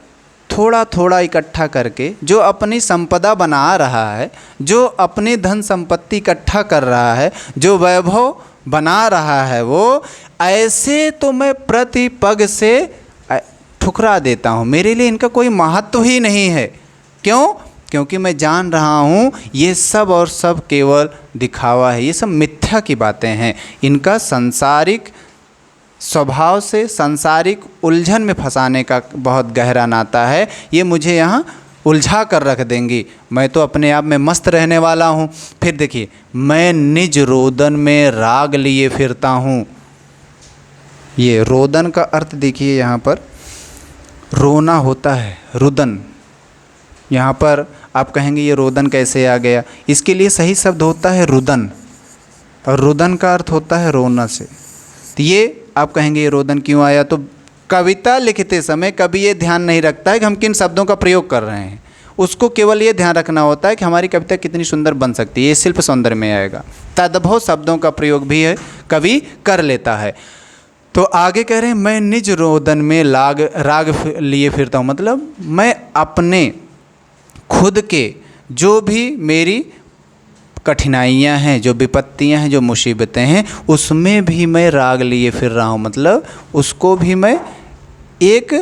Speaker 1: थोड़ा थोड़ा इकट्ठा करके जो अपनी संपदा बना रहा है, जो अपनी धन संपत्ति इकट्ठा कर रहा है, जो वैभव बना रहा है, वो ऐसे तो मैं प्रति पग से ठुकरा देता हूँ। मेरे लिए इनका कोई महत्व ही नहीं है। क्यों? क्योंकि मैं जान रहा हूँ ये सब और सब केवल दिखावा है, ये सब मिथ्या की बातें हैं। इनका सांसारिक स्वभाव से, सांसारिक उलझन में फंसाने का बहुत गहरा नाता है। ये मुझे यहाँ उलझा कर रख देंगी। मैं तो अपने आप में मस्त रहने वाला हूँ। फिर देखिए, मैं निज रोदन में राग लिए फिरता हूँ। ये रोदन का अर्थ देखिए, यहाँ पर रोना होता है, रुदन। यहाँ पर आप कहेंगे ये रोदन कैसे आ गया? इसके लिए सही शब्द होता है रुदन, और रुदन का अर्थ होता है रोना से। तो ये आप कहेंगे ये रोदन क्यों आया? तो कविता लिखते समय कभी ये ध्यान नहीं रखता है कि हम किन शब्दों का प्रयोग कर रहे हैं। उसको केवल ये ध्यान रखना होता है कि हमारी कविता कितनी सुंदर बन सकती है। ये शिल्प सौंदर्य में आएगा। तद्भव शब्दों का प्रयोग भी है कवि कर लेता है। तो आगे कह रहे हैं, मैं निज रोदन में राग लिए फिरता हूँ। मतलब मैं अपने खुद के जो भी मेरी कठिनाइयाँ हैं, जो विपत्तियाँ हैं, जो मुसीबतें हैं, उसमें भी मैं राग लिए फिर रहा हूँ। मतलब उसको भी मैं एक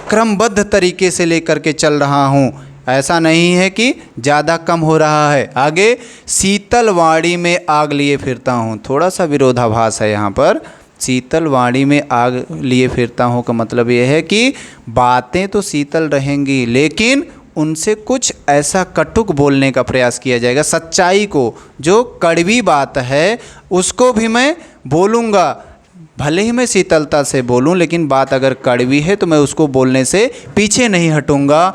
Speaker 1: क्रमबद्ध तरीके से लेकर के चल रहा हूँ। ऐसा नहीं है कि ज़्यादा कम हो रहा है। आगे, शीतल वाणी में आग लिए फिरता हूँ। थोड़ा सा विरोधाभास है यहाँ पर। शीतल वाणी में आग लिए फिरता हूँ का मतलब ये है कि बातें तो शीतल रहेंगी, लेकिन उनसे कुछ ऐसा कटुक बोलने का प्रयास किया जाएगा। सच्चाई को, जो कड़वी बात है, उसको भी मैं बोलूँगा। भले ही मैं शीतलता से बोलूँ, लेकिन बात अगर कड़वी है तो मैं उसको बोलने से पीछे नहीं हटूँगा।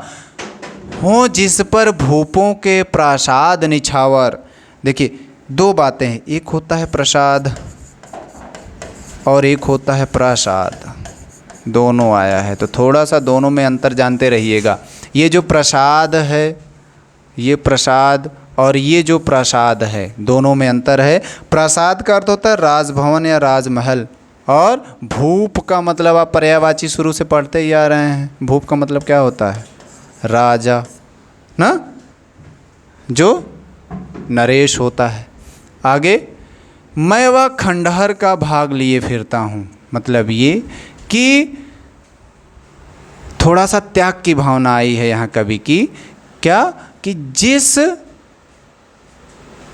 Speaker 1: हो जिस पर भूपों के प्रसाद निछावर। देखिए, दो बातें हैं, एक होता है प्रसाद और एक होता है प्रसाद। दोनों आया है, तो थोड़ा सा दोनों में अंतर जानते रहिएगा। ये जो प्रसाद है, ये प्रसाद, और ये जो प्रसाद है, दोनों में अंतर है। प्रसाद का अर्थ होता है राजभवन या राजमहल, और भूप का मतलब आप पर्यायवाची शुरू से पढ़ते ही आ रहे हैं। भूप का मतलब क्या होता है? राजा ना, जो नरेश होता है। आगे, मैं वह खंडहर का भाग लिए फिरता हूँ। मतलब ये कि थोड़ा सा त्याग की भावना आई है यहाँ कवि की। क्या? कि जिस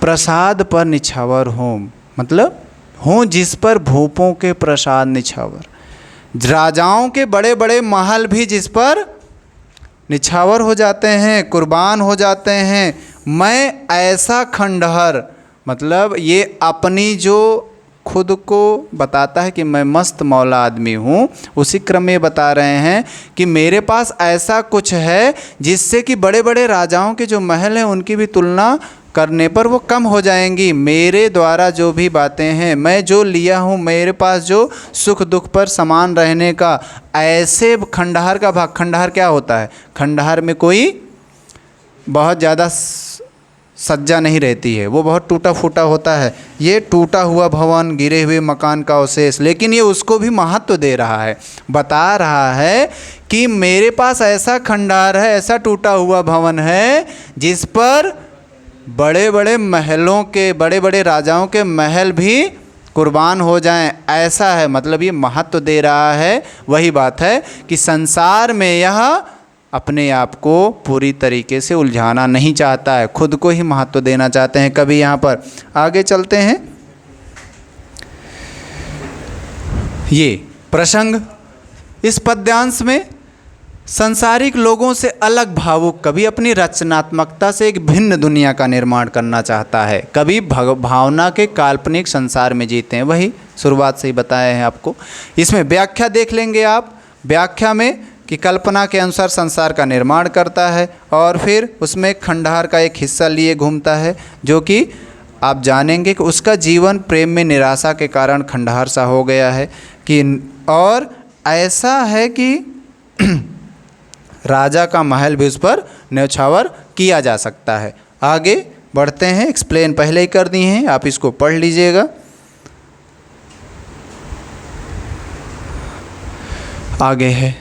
Speaker 1: प्रसाद पर निछावर हो, मतलब हो जिस पर भूपों के प्रसाद निछावर। राजाओं के बड़े बड़े महल भी जिस पर निछावर हो जाते हैं, कुर्बान हो जाते हैं। मैं ऐसा खंडहर, मतलब ये अपनी जो खुद को बताता है कि मैं मस्त मौला आदमी हूँ, उसी क्रम में बता रहे हैं कि मेरे पास ऐसा कुछ है जिससे कि बड़े बड़े राजाओं के जो महल हैं उनकी भी तुलना करने पर वो कम हो जाएंगी। मेरे द्वारा जो भी बातें हैं, मैं जो लिया हूँ, मेरे पास जो सुख दुख पर समान रहने का, ऐसे खंडहर का भाग। खंडहर क्या होता है? खंडहर में कोई बहुत ज़्यादा सज्जा नहीं रहती है, वो बहुत टूटा फूटा होता है। ये टूटा हुआ भवन, गिरे हुए मकान का अवशेष, लेकिन ये उसको भी महत्व दे रहा है। बता रहा है कि मेरे पास ऐसा खंडहर है, ऐसा टूटा हुआ भवन है जिस पर बड़े बड़े महलों के, बड़े बड़े राजाओं के महल भी कुर्बान हो जाएं, ऐसा है। मतलब ये महत्व दे रहा है, वही बात है कि संसार में यह अपने आप को पूरी तरीके से उलझाना नहीं चाहता है, खुद को ही महत्व देना चाहते हैं कवि। यहाँ पर आगे चलते हैं। ये प्रसंग इस पद्यांश में संसारिक लोगों से अलग भावुक कवि अपनी रचनात्मकता से एक भिन्न दुनिया का निर्माण करना चाहता है। कवि भावना के काल्पनिक संसार में जीते हैं, वही शुरुआत से ही बताए हैं आपको। इसमें व्याख्या देख लेंगे आप। व्याख्या में कि कल्पना के अनुसार संसार का निर्माण करता है और फिर उसमें खंडहर का एक हिस्सा लिए घूमता है, जो कि आप जानेंगे कि उसका जीवन प्रेम में निराशा के कारण खंडहर सा हो गया है कि, और ऐसा है कि राजा का महल भी उस पर न्यौछावर किया जा सकता है। आगे बढ़ते हैं। एक्सप्लेन पहले ही कर दिए हैं, आप इसको पढ़ लीजिएगा। आगे है,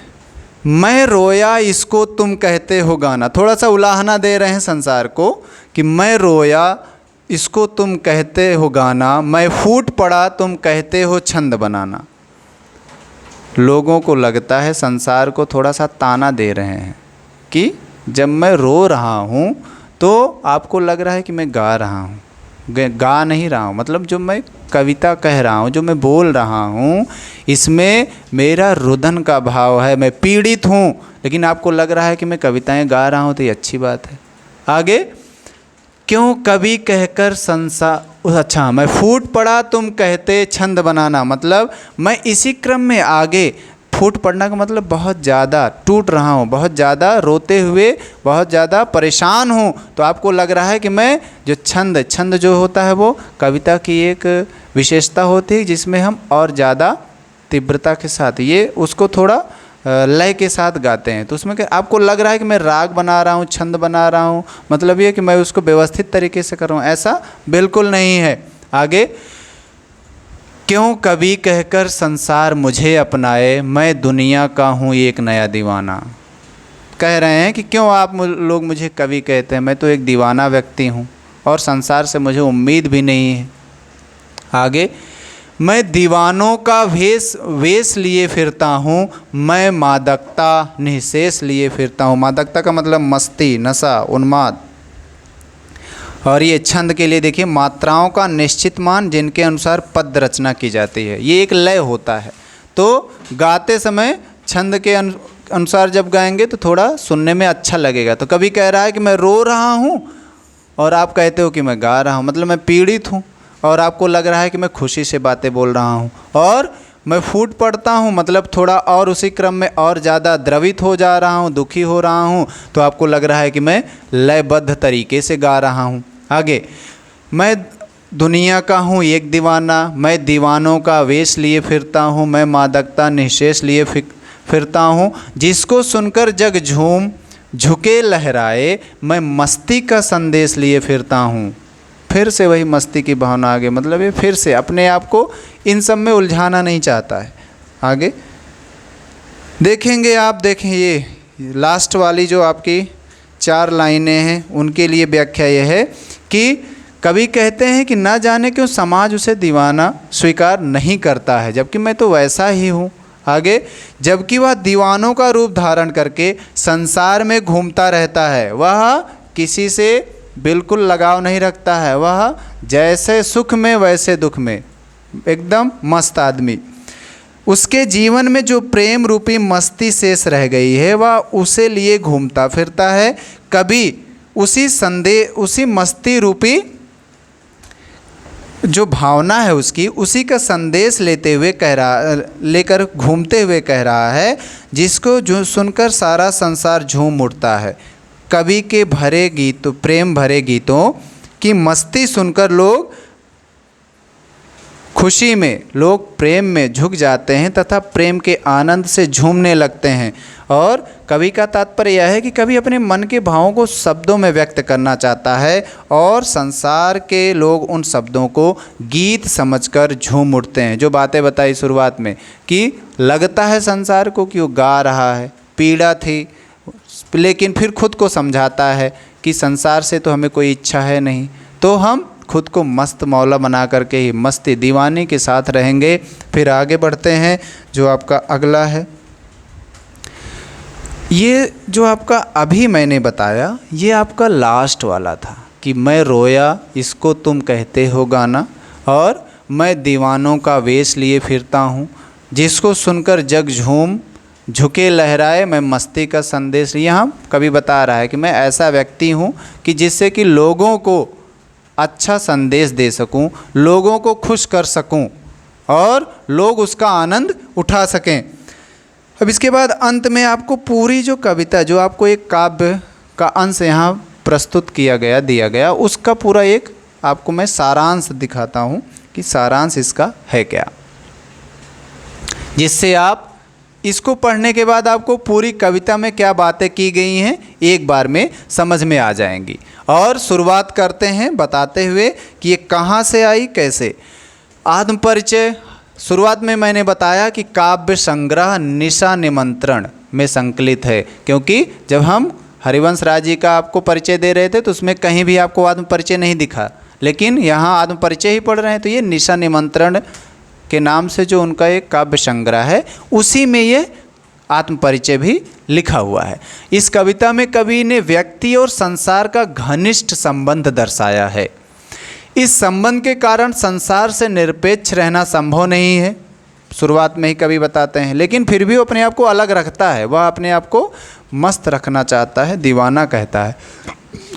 Speaker 1: मैं रोया इसको तुम कहते हो गाना। थोड़ा सा उलाहना दे रहे हैं संसार को कि मैं रोया इसको तुम कहते हो गाना, मैं फूट पड़ा तुम कहते हो छंद बनाना। लोगों को लगता है संसार को थोड़ा सा ताना दे रहे हैं कि जब मैं रो रहा हूँ तो आपको लग रहा है कि मैं गा रहा हूँ। गा नहीं रहा हूँ, मतलब जो मैं कविता कह रहा हूँ, जो मैं बोल रहा हूँ, इसमें मेरा रुदन का भाव है, मैं पीड़ित हूँ, लेकिन आपको लग रहा है कि मैं कविताएं गा रहा हूँ, तो ये अच्छी बात है। आगे, क्यों कवि कहकर संसार, अच्छा, मैं फूट पड़ा तुम कहते छंद बनाना, मतलब मैं इसी क्रम में आगे फूट पड़ना का मतलब बहुत ज़्यादा टूट रहा हूँ, बहुत ज़्यादा रोते हुए, बहुत ज़्यादा परेशान हूँ, तो आपको लग रहा है कि मैं जो छंद जो होता है वो कविता की एक विशेषता होती है जिसमें हम और ज़्यादा तीव्रता के साथ ये उसको थोड़ा लय के साथ गाते हैं, तो उसमें आपको लग रहा है कि मैं राग बना रहा हूँ, छंद बना रहा हूँ, मतलब ये कि मैं उसको व्यवस्थित तरीके से कर रहा हूँ, ऐसा बिल्कुल नहीं है। आगे, क्यों कवि कहकर संसार मुझे अपनाए, मैं दुनिया का हूँ एक नया दीवाना। कह रहे हैं कि क्यों आप लोग मुझे कवि कहते हैं, मैं तो एक दीवाना व्यक्ति हूँ और संसार से मुझे उम्मीद भी नहीं है। आगे, मैं दीवानों का वेश लिए फिरता हूँ, मैं मादकता निःशेष लिए फिरता हूँ। मादकता का मतलब मस्ती, नशा, उन्माद। और ये छंद के लिए देखिए, मात्राओं का निश्चित मान जिनके अनुसार पद रचना की जाती है, ये एक लय होता है, तो गाते समय छंद के अनुसार जब गाएंगे तो थोड़ा सुनने में अच्छा लगेगा। तो कभी कह रहा है कि मैं रो रहा हूँ और आप कहते हो कि मैं गा रहा हूँ, मतलब मैं पीड़ित हूँ और आपको लग रहा है कि मैं खुशी से बातें बोल रहा हूँ। और मैं फूट पड़ता हूँ, मतलब थोड़ा और उसी क्रम में और ज़्यादा द्रवित हो जा रहा हूँ, दुखी हो रहा हूँ, तो आपको लग रहा है कि मैं लयबद्ध तरीके से गा रहा हूँ। आगे, मैं दुनिया का हूँ एक दीवाना, मैं दीवानों का वेश लिए फिरता हूँ, मैं मादकता निःशेष लिए फिरता हूँ, जिसको सुनकर जग झुके लहराए, मैं मस्ती का संदेश लिए फिरता हूँ। फिर से वही मस्ती की भावना आगे, मतलब ये फिर से अपने आप को इन सब में उलझाना नहीं चाहता है। आगे देखेंगे आप, देखें ये लास्ट वाली जो आपकी 4 लाइनें हैं, उनके लिए व्याख्या यह है कि कवि कहते हैं कि ना जाने क्यों समाज उसे दीवाना स्वीकार नहीं करता है, जबकि मैं तो वैसा ही हूँ। आगे, जबकि वह दीवानों का रूप धारण करके संसार में घूमता रहता है, वह किसी से बिल्कुल लगाव नहीं रखता है, वह जैसे सुख में वैसे दुख में एकदम मस्त आदमी। उसके जीवन में जो प्रेम रूपी मस्ती शेष रह गई है, वह उसे लिए घूमता फिरता है। कभी उसी मस्ती रूपी जो भावना है उसकी, उसी का संदेश लेकर घूमते हुए कह रहा है, जिसको जो सुनकर सारा संसार झूम उठता है। कवि के प्रेम भरे गीतों की मस्ती सुनकर लोग खुशी में, लोग प्रेम में झुक जाते हैं तथा प्रेम के आनंद से झूमने लगते हैं। और कवि का तात्पर्य यह है कि कवि अपने मन के भावों को शब्दों में व्यक्त करना चाहता है और संसार के लोग उन शब्दों को गीत समझकर झूम उठते हैं। जो बातें बताई शुरुआत में कि लगता है संसार को कि वो गा रहा है, पीड़ा थी, लेकिन फिर खुद को समझाता है कि संसार से तो हमें कोई इच्छा है नहीं, तो हम खुद को मस्त मौला बना करके ही मस्ती दीवानी के साथ रहेंगे। फिर आगे बढ़ते हैं, जो आपका अगला है, ये जो आपका अभी मैंने बताया ये आपका लास्ट वाला था कि मैं रोया इसको तुम कहते हो गाना, और मैं दीवानों का वेश लिए फिरता हूँ, जिसको सुनकर जग झूम झुके लहराए, मैं मस्ती का संदेश। यहाँ कवि बता रहा है कि मैं ऐसा व्यक्ति हूँ कि जिससे कि लोगों को अच्छा संदेश दे सकूँ, लोगों को खुश कर सकूँ और लोग उसका आनंद उठा सकें। अब इसके बाद अंत में आपको पूरी जो कविता, जो आपको एक काव्य का अंश यहाँ प्रस्तुत किया गया, दिया गया, उसका पूरा एक आपको मैं सारांश दिखाता हूँ कि सारांश इसका है क्या, जिससे आप इसको पढ़ने के बाद आपको पूरी कविता में क्या बातें की गई हैं एक बार में समझ में आ जाएंगी। और शुरुआत करते हैं बताते हुए कि ये कहाँ से आई, कैसे। आत्मपरिचय शुरुआत में मैंने बताया कि काव्य संग्रह निशा निमंत्रण में संकलित है, क्योंकि जब हम हरिवंश राय जी का आपको परिचय दे रहे थे तो उसमें कहीं भी आपको आत्मपरिचय नहीं दिखा, लेकिन यहाँ आत्मपरिचय ही पढ़ रहे हैं। तो ये निशा निमंत्रण के नाम से जो उनका एक काव्य संग्रह है, उसी में ये आत्मपरिचय भी लिखा हुआ है। इस कविता में कवि ने व्यक्ति और संसार का घनिष्ठ संबंध दर्शाया है। इस संबंध के कारण संसार से निरपेक्ष रहना संभव नहीं है, शुरुआत में ही कवि बताते हैं, लेकिन फिर भी वो अपने आप को अलग रखता है, वह अपने आप को मस्त रखना चाहता है, दीवाना कहता है।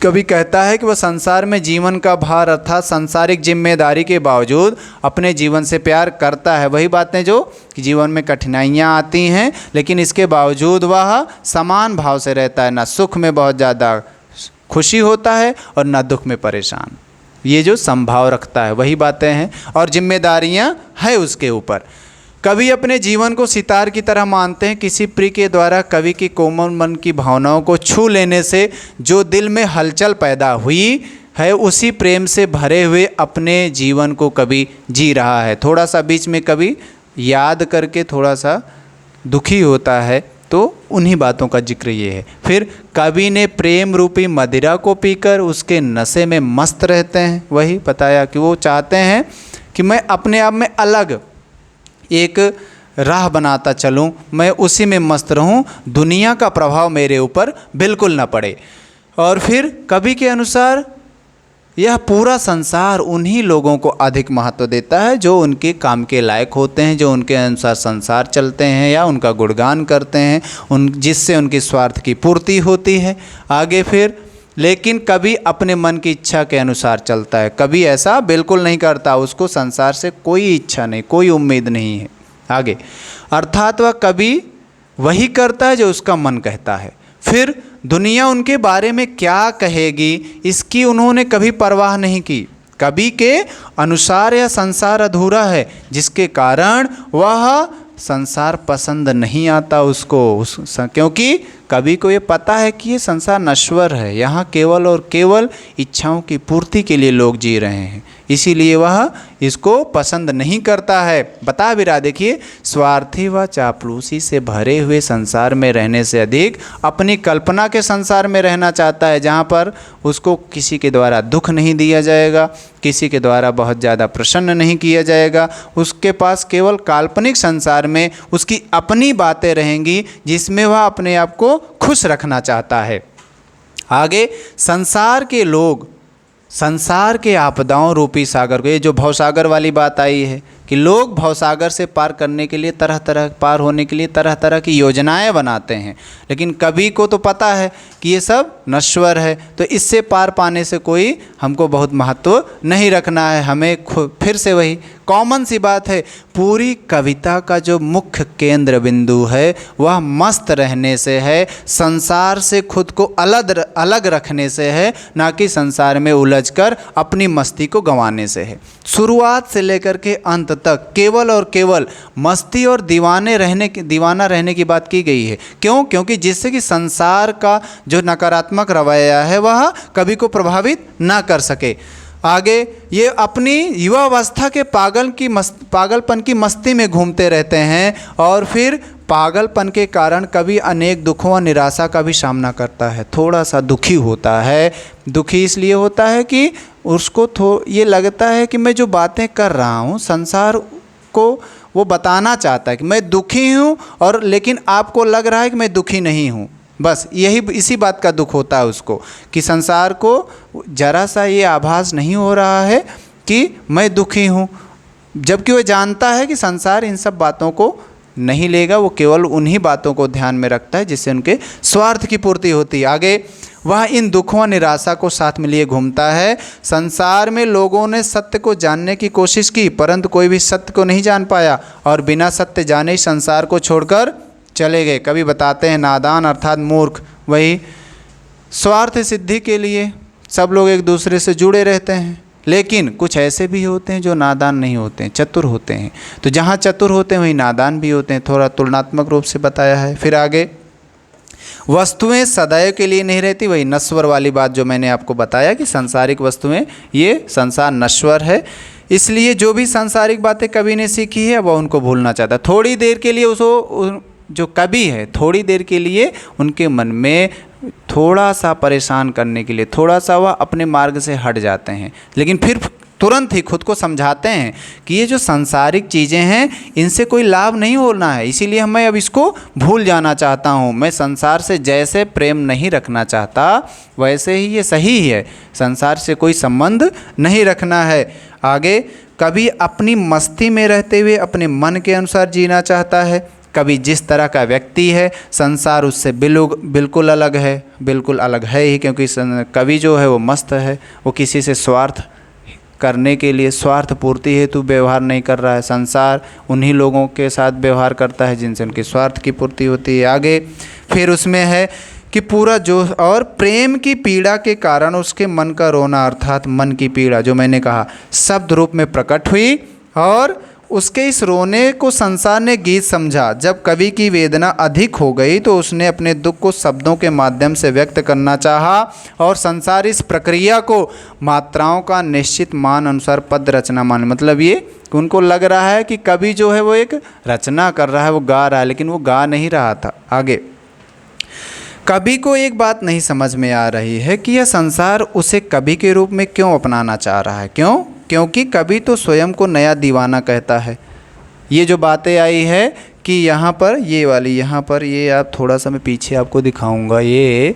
Speaker 1: कवि कहता है कि वह संसार में जीवन का भार अर्थात सांसारिक जिम्मेदारी के बावजूद अपने जीवन से प्यार करता है। वही बातें जो कि जीवन में कठिनाइयाँ आती हैं, लेकिन इसके बावजूद वह समान भाव से रहता है, ना सुख में बहुत ज़्यादा खुशी होता है और ना दुख में परेशान। ये जो समभाव रखता है वही बातें हैं, और जिम्मेदारियाँ हैं उसके ऊपर। कवि अपने जीवन को सितार की तरह मानते हैं। किसी प्रिय के द्वारा कवि की कोमल मन की भावनाओं को छू लेने से जो दिल में हलचल पैदा हुई है, उसी प्रेम से भरे हुए अपने जीवन को कवि जी रहा है। थोड़ा सा बीच में कवि याद करके थोड़ा सा दुखी होता है, तो उन्हीं बातों का जिक्र ये है। फिर कवि ने प्रेम रूपी मदिरा को पीकर उसके नशे में मस्त रहते हैं। वही बताया कि वो चाहते हैं कि मैं अपने आप में अलग एक राह बनाता चलूं, मैं उसी में मस्त रहूं, दुनिया का प्रभाव मेरे ऊपर बिल्कुल ना पड़े। और फिर कवि के अनुसार यह पूरा संसार उन्हीं लोगों को अधिक महत्व देता है जो उनके काम के लायक होते हैं, जो उनके अनुसार संसार चलते हैं या उनका गुणगान करते हैं, जिससे उनकी स्वार्थ की पूर्ति होती है। आगे फिर लेकिन कवि अपने मन की इच्छा के अनुसार चलता है। कवि ऐसा बिल्कुल नहीं करता, उसको संसार से कोई इच्छा नहीं, कोई उम्मीद नहीं है। आगे अर्थात वह कवि वही करता है जो उसका मन कहता है। फिर दुनिया उनके बारे में क्या कहेगी इसकी उन्होंने कभी परवाह नहीं की। कवि के अनुसार यह संसार अधूरा है, जिसके कारण वह संसार पसंद नहीं आता उसको, क्योंकि कवि को ये पता है कि ये संसार नश्वर है, यहाँ केवल और केवल इच्छाओं की पूर्ति के लिए लोग जी रहे हैं, इसीलिए वह इसको पसंद नहीं करता है। बता भी रहा, देखिए, स्वार्थी व चापलूसी से भरे हुए संसार में रहने से अधिक अपनी कल्पना के संसार में रहना चाहता है, जहाँ पर उसको किसी के द्वारा दुख नहीं दिया जाएगा, किसी के द्वारा बहुत ज़्यादा प्रसन्न नहीं किया जाएगा। उसके पास केवल काल्पनिक संसार में उसकी अपनी बातें रहेंगी, जिसमें वह अपने आप को खुश रखना चाहता है। आगे संसार के लोग संसार के आपदाओं रूपी सागर को, ये जो भवसागर वाली बात आई है कि लोग भवसागर से पार करने के लिए पार होने के लिए तरह तरह की योजनाएं बनाते हैं, लेकिन कवि को तो पता है कि ये सब नश्वर है, तो इससे पार पाने से कोई हमको बहुत महत्व नहीं रखना है। हमें फिर से वही कॉमन सी बात है, पूरी कविता का जो मुख्य केंद्र बिंदु है वह मस्त रहने से है, संसार से खुद को अलग रखने से है, ना कि संसार में उलझकर अपनी मस्ती को गंवाने से है। शुरुआत से लेकर के अंत तक केवल और केवल मस्ती और दीवाना रहने की बात की गई है। क्यों? क्योंकि जिससे कि संसार का जो नकारात्मक रवैया है वह कवि को प्रभावित ना कर सके। आगे ये अपनी युवावस्था के पागलपन की मस्ती में घूमते रहते हैं और फिर पागलपन के कारण कभी अनेक दुखों और निराशा का भी सामना करता है। थोड़ा सा दुखी होता है। दुखी इसलिए होता है कि उसको ये लगता है कि मैं जो बातें कर रहा हूँ संसार को वो बताना चाहता है कि मैं दुखी हूँ, और लेकिन आपको लग रहा है कि मैं दुखी नहीं हूँ। बस यही इसी बात का दुख होता है उसको कि संसार को जरा सा ये आभास नहीं हो रहा है कि मैं दुखी हूँ, जबकि वह जानता है कि संसार इन सब बातों को नहीं लेगा। वो केवल उन्हीं बातों को ध्यान में रखता है जिससे उनके स्वार्थ की पूर्ति होती है। आगे वह इन दुखों और निराशा को साथ में लिए घूमता है। संसार में लोगों ने सत्य को जानने की कोशिश की, परंतु कोई भी सत्य को नहीं जान पाया और बिना सत्य जाने ही संसार को छोड़कर चले गए। कभी बताते हैं नादान अर्थात मूर्ख, वही स्वार्थ सिद्धि के लिए सब लोग एक दूसरे से जुड़े रहते हैं। लेकिन कुछ ऐसे भी होते हैं जो नादान नहीं होते हैं, चतुर होते हैं। तो जहाँ चतुर होते हैं वहीं नादान भी होते हैं। थोड़ा तुलनात्मक रूप से बताया है। फिर आगे वस्तुएं सदैव के लिए नहीं रहती, वही नश्वर वाली बात जो मैंने आपको बताया कि सांसारिक वस्तुएं, ये संसार नश्वर है, इसलिए जो भी सांसारिक बातें कवि ने सीखी है वह उनको भूलना चाहता है। थोड़ी देर के लिए उसको, जो कवि है, थोड़ी देर के लिए उनके मन में थोड़ा सा परेशान करने के लिए थोड़ा सा वह अपने मार्ग से हट जाते हैं, लेकिन फिर तुरंत ही खुद को समझाते हैं कि ये जो सांसारिक चीज़ें हैं इनसे कोई लाभ नहीं होना है, इसीलिए मैं अब इसको भूल जाना चाहता हूँ। मैं संसार से जैसे प्रेम नहीं रखना चाहता वैसे ही ये सही है, संसार से कोई संबंध नहीं रखना है। आगे कभी अपनी मस्ती में रहते हुए अपने मन के अनुसार जीना चाहता है। कभी जिस तरह का व्यक्ति है संसार उससे बिल्कुल अलग है, बिल्कुल अलग है ही, क्योंकि कवि जो है वो मस्त है, वो किसी से स्वार्थ करने के लिए, स्वार्थ पूर्ति हेतु व्यवहार नहीं कर रहा है। संसार उन्हीं लोगों के साथ व्यवहार करता है जिनसे उनके स्वार्थ की पूर्ति होती है। आगे फिर उसमें है कि पूरा जो और प्रेम की पीड़ा के कारण उसके मन का रोना अर्थात मन की पीड़ा जो मैंने कहा शब्द रूप में प्रकट हुई, और उसके इस रोने को संसार ने गीत समझा। जब कवि की वेदना अधिक हो गई तो उसने अपने दुख को शब्दों के माध्यम से व्यक्त करना चाहा, और संसार इस प्रक्रिया को मात्राओं का निश्चित मान अनुसार पद रचना मान, मतलब ये उनको लग रहा है कि कवि जो है वो एक रचना कर रहा है, वो गा रहा है, लेकिन वो गा नहीं रहा था। आगे कवि को एक बात नहीं समझ में आ रही है कि यह संसार उसे कवि के रूप में क्यों अपनाना चाह रहा है। क्यों? क्योंकि कवि तो स्वयं को नया दीवाना कहता है। ये जो बातें आई है कि यहाँ पर ये वाली, यहाँ पर ये आप थोड़ा सा मैं पीछे आपको दिखाऊंगा, ये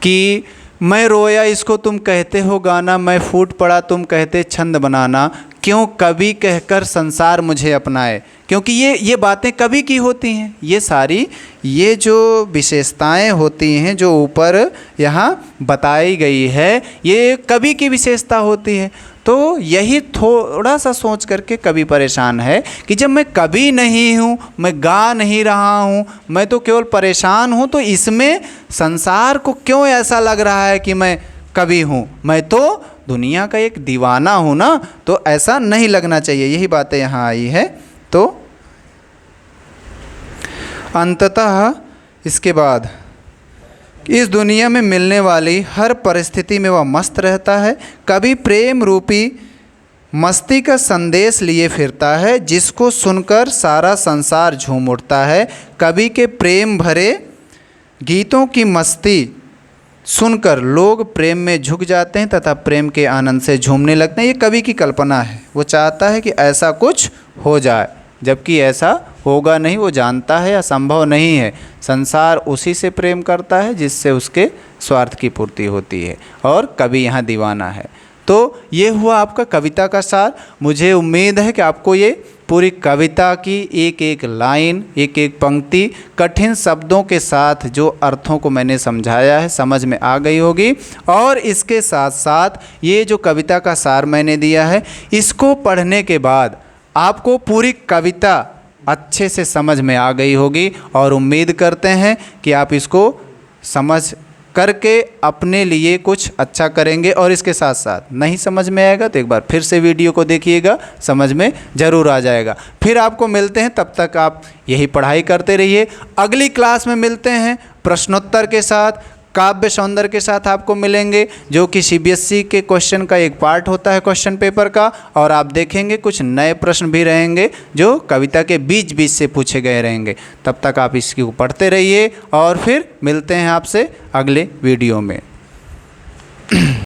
Speaker 1: कि मैं रोया इसको तुम कहते हो गाना, मैं फूट पड़ा तुम कहते छंद बनाना, क्यों कवि कहकर संसार मुझे अपनाए। क्योंकि ये बातें कवि की होती हैं, ये सारी ये जो विशेषताएं होती हैं जो ऊपर यहाँ बताई गई है ये कवि की विशेषता होती है। तो यही थोड़ा सा सोच करके कवि परेशान है कि जब मैं कवि नहीं हूँ, मैं गा नहीं रहा हूँ, मैं तो केवल परेशान हूँ, तो इसमें संसार को क्यों ऐसा लग रहा है कि मैं कवि हूँ, मैं तो दुनिया का एक दीवाना हूँ ना, तो ऐसा नहीं लगना चाहिए। यही बातें यहाँ आई है। तो अंततः इसके बाद इस दुनिया में मिलने वाली हर परिस्थिति में वह मस्त रहता है। कभी प्रेम रूपी मस्ती का संदेश लिए फिरता है जिसको सुनकर सारा संसार झूम उठता है। कवि के प्रेम भरे गीतों की मस्ती सुनकर लोग प्रेम में झुक जाते हैं तथा प्रेम के आनंद से झूमने लगते हैं। ये कवि की कल्पना है, वो चाहता है कि ऐसा कुछ हो जाए, जबकि ऐसा होगा नहीं, वो जानता है असंभव नहीं है। संसार उसी से प्रेम करता है जिससे उसके स्वार्थ की पूर्ति होती है, और कवि यहाँ दीवाना है। तो ये हुआ आपका कविता का सार। मुझे उम्मीद है कि आपको ये पूरी कविता की एक एक लाइन, एक एक पंक्ति कठिन शब्दों के साथ जो अर्थों को मैंने समझाया है समझ में आ गई होगी। और इसके साथ साथ ये जो कविता का सार मैंने दिया है, इसको पढ़ने के बाद आपको पूरी कविता अच्छे से समझ में आ गई होगी, और उम्मीद करते हैं कि आप इसको समझ करके अपने लिए कुछ अच्छा करेंगे। और इसके साथ साथ नहीं समझ में आएगा तो एक बार फिर से वीडियो को देखिएगा, समझ में ज़रूर आ जाएगा। फिर आपको मिलते हैं, तब तक आप यही पढ़ाई करते रहिए। अगली क्लास में मिलते हैं प्रश्नोत्तर के साथ। काव्य सौंदर्य के साथ आपको मिलेंगे, जो कि CBSE के क्वेश्चन का एक पार्ट होता है क्वेश्चन पेपर का। और आप देखेंगे कुछ नए प्रश्न भी रहेंगे जो कविता के बीच बीच से पूछे गए रहेंगे। तब तक आप इसको पढ़ते रहिए और फिर मिलते हैं आपसे अगले वीडियो में।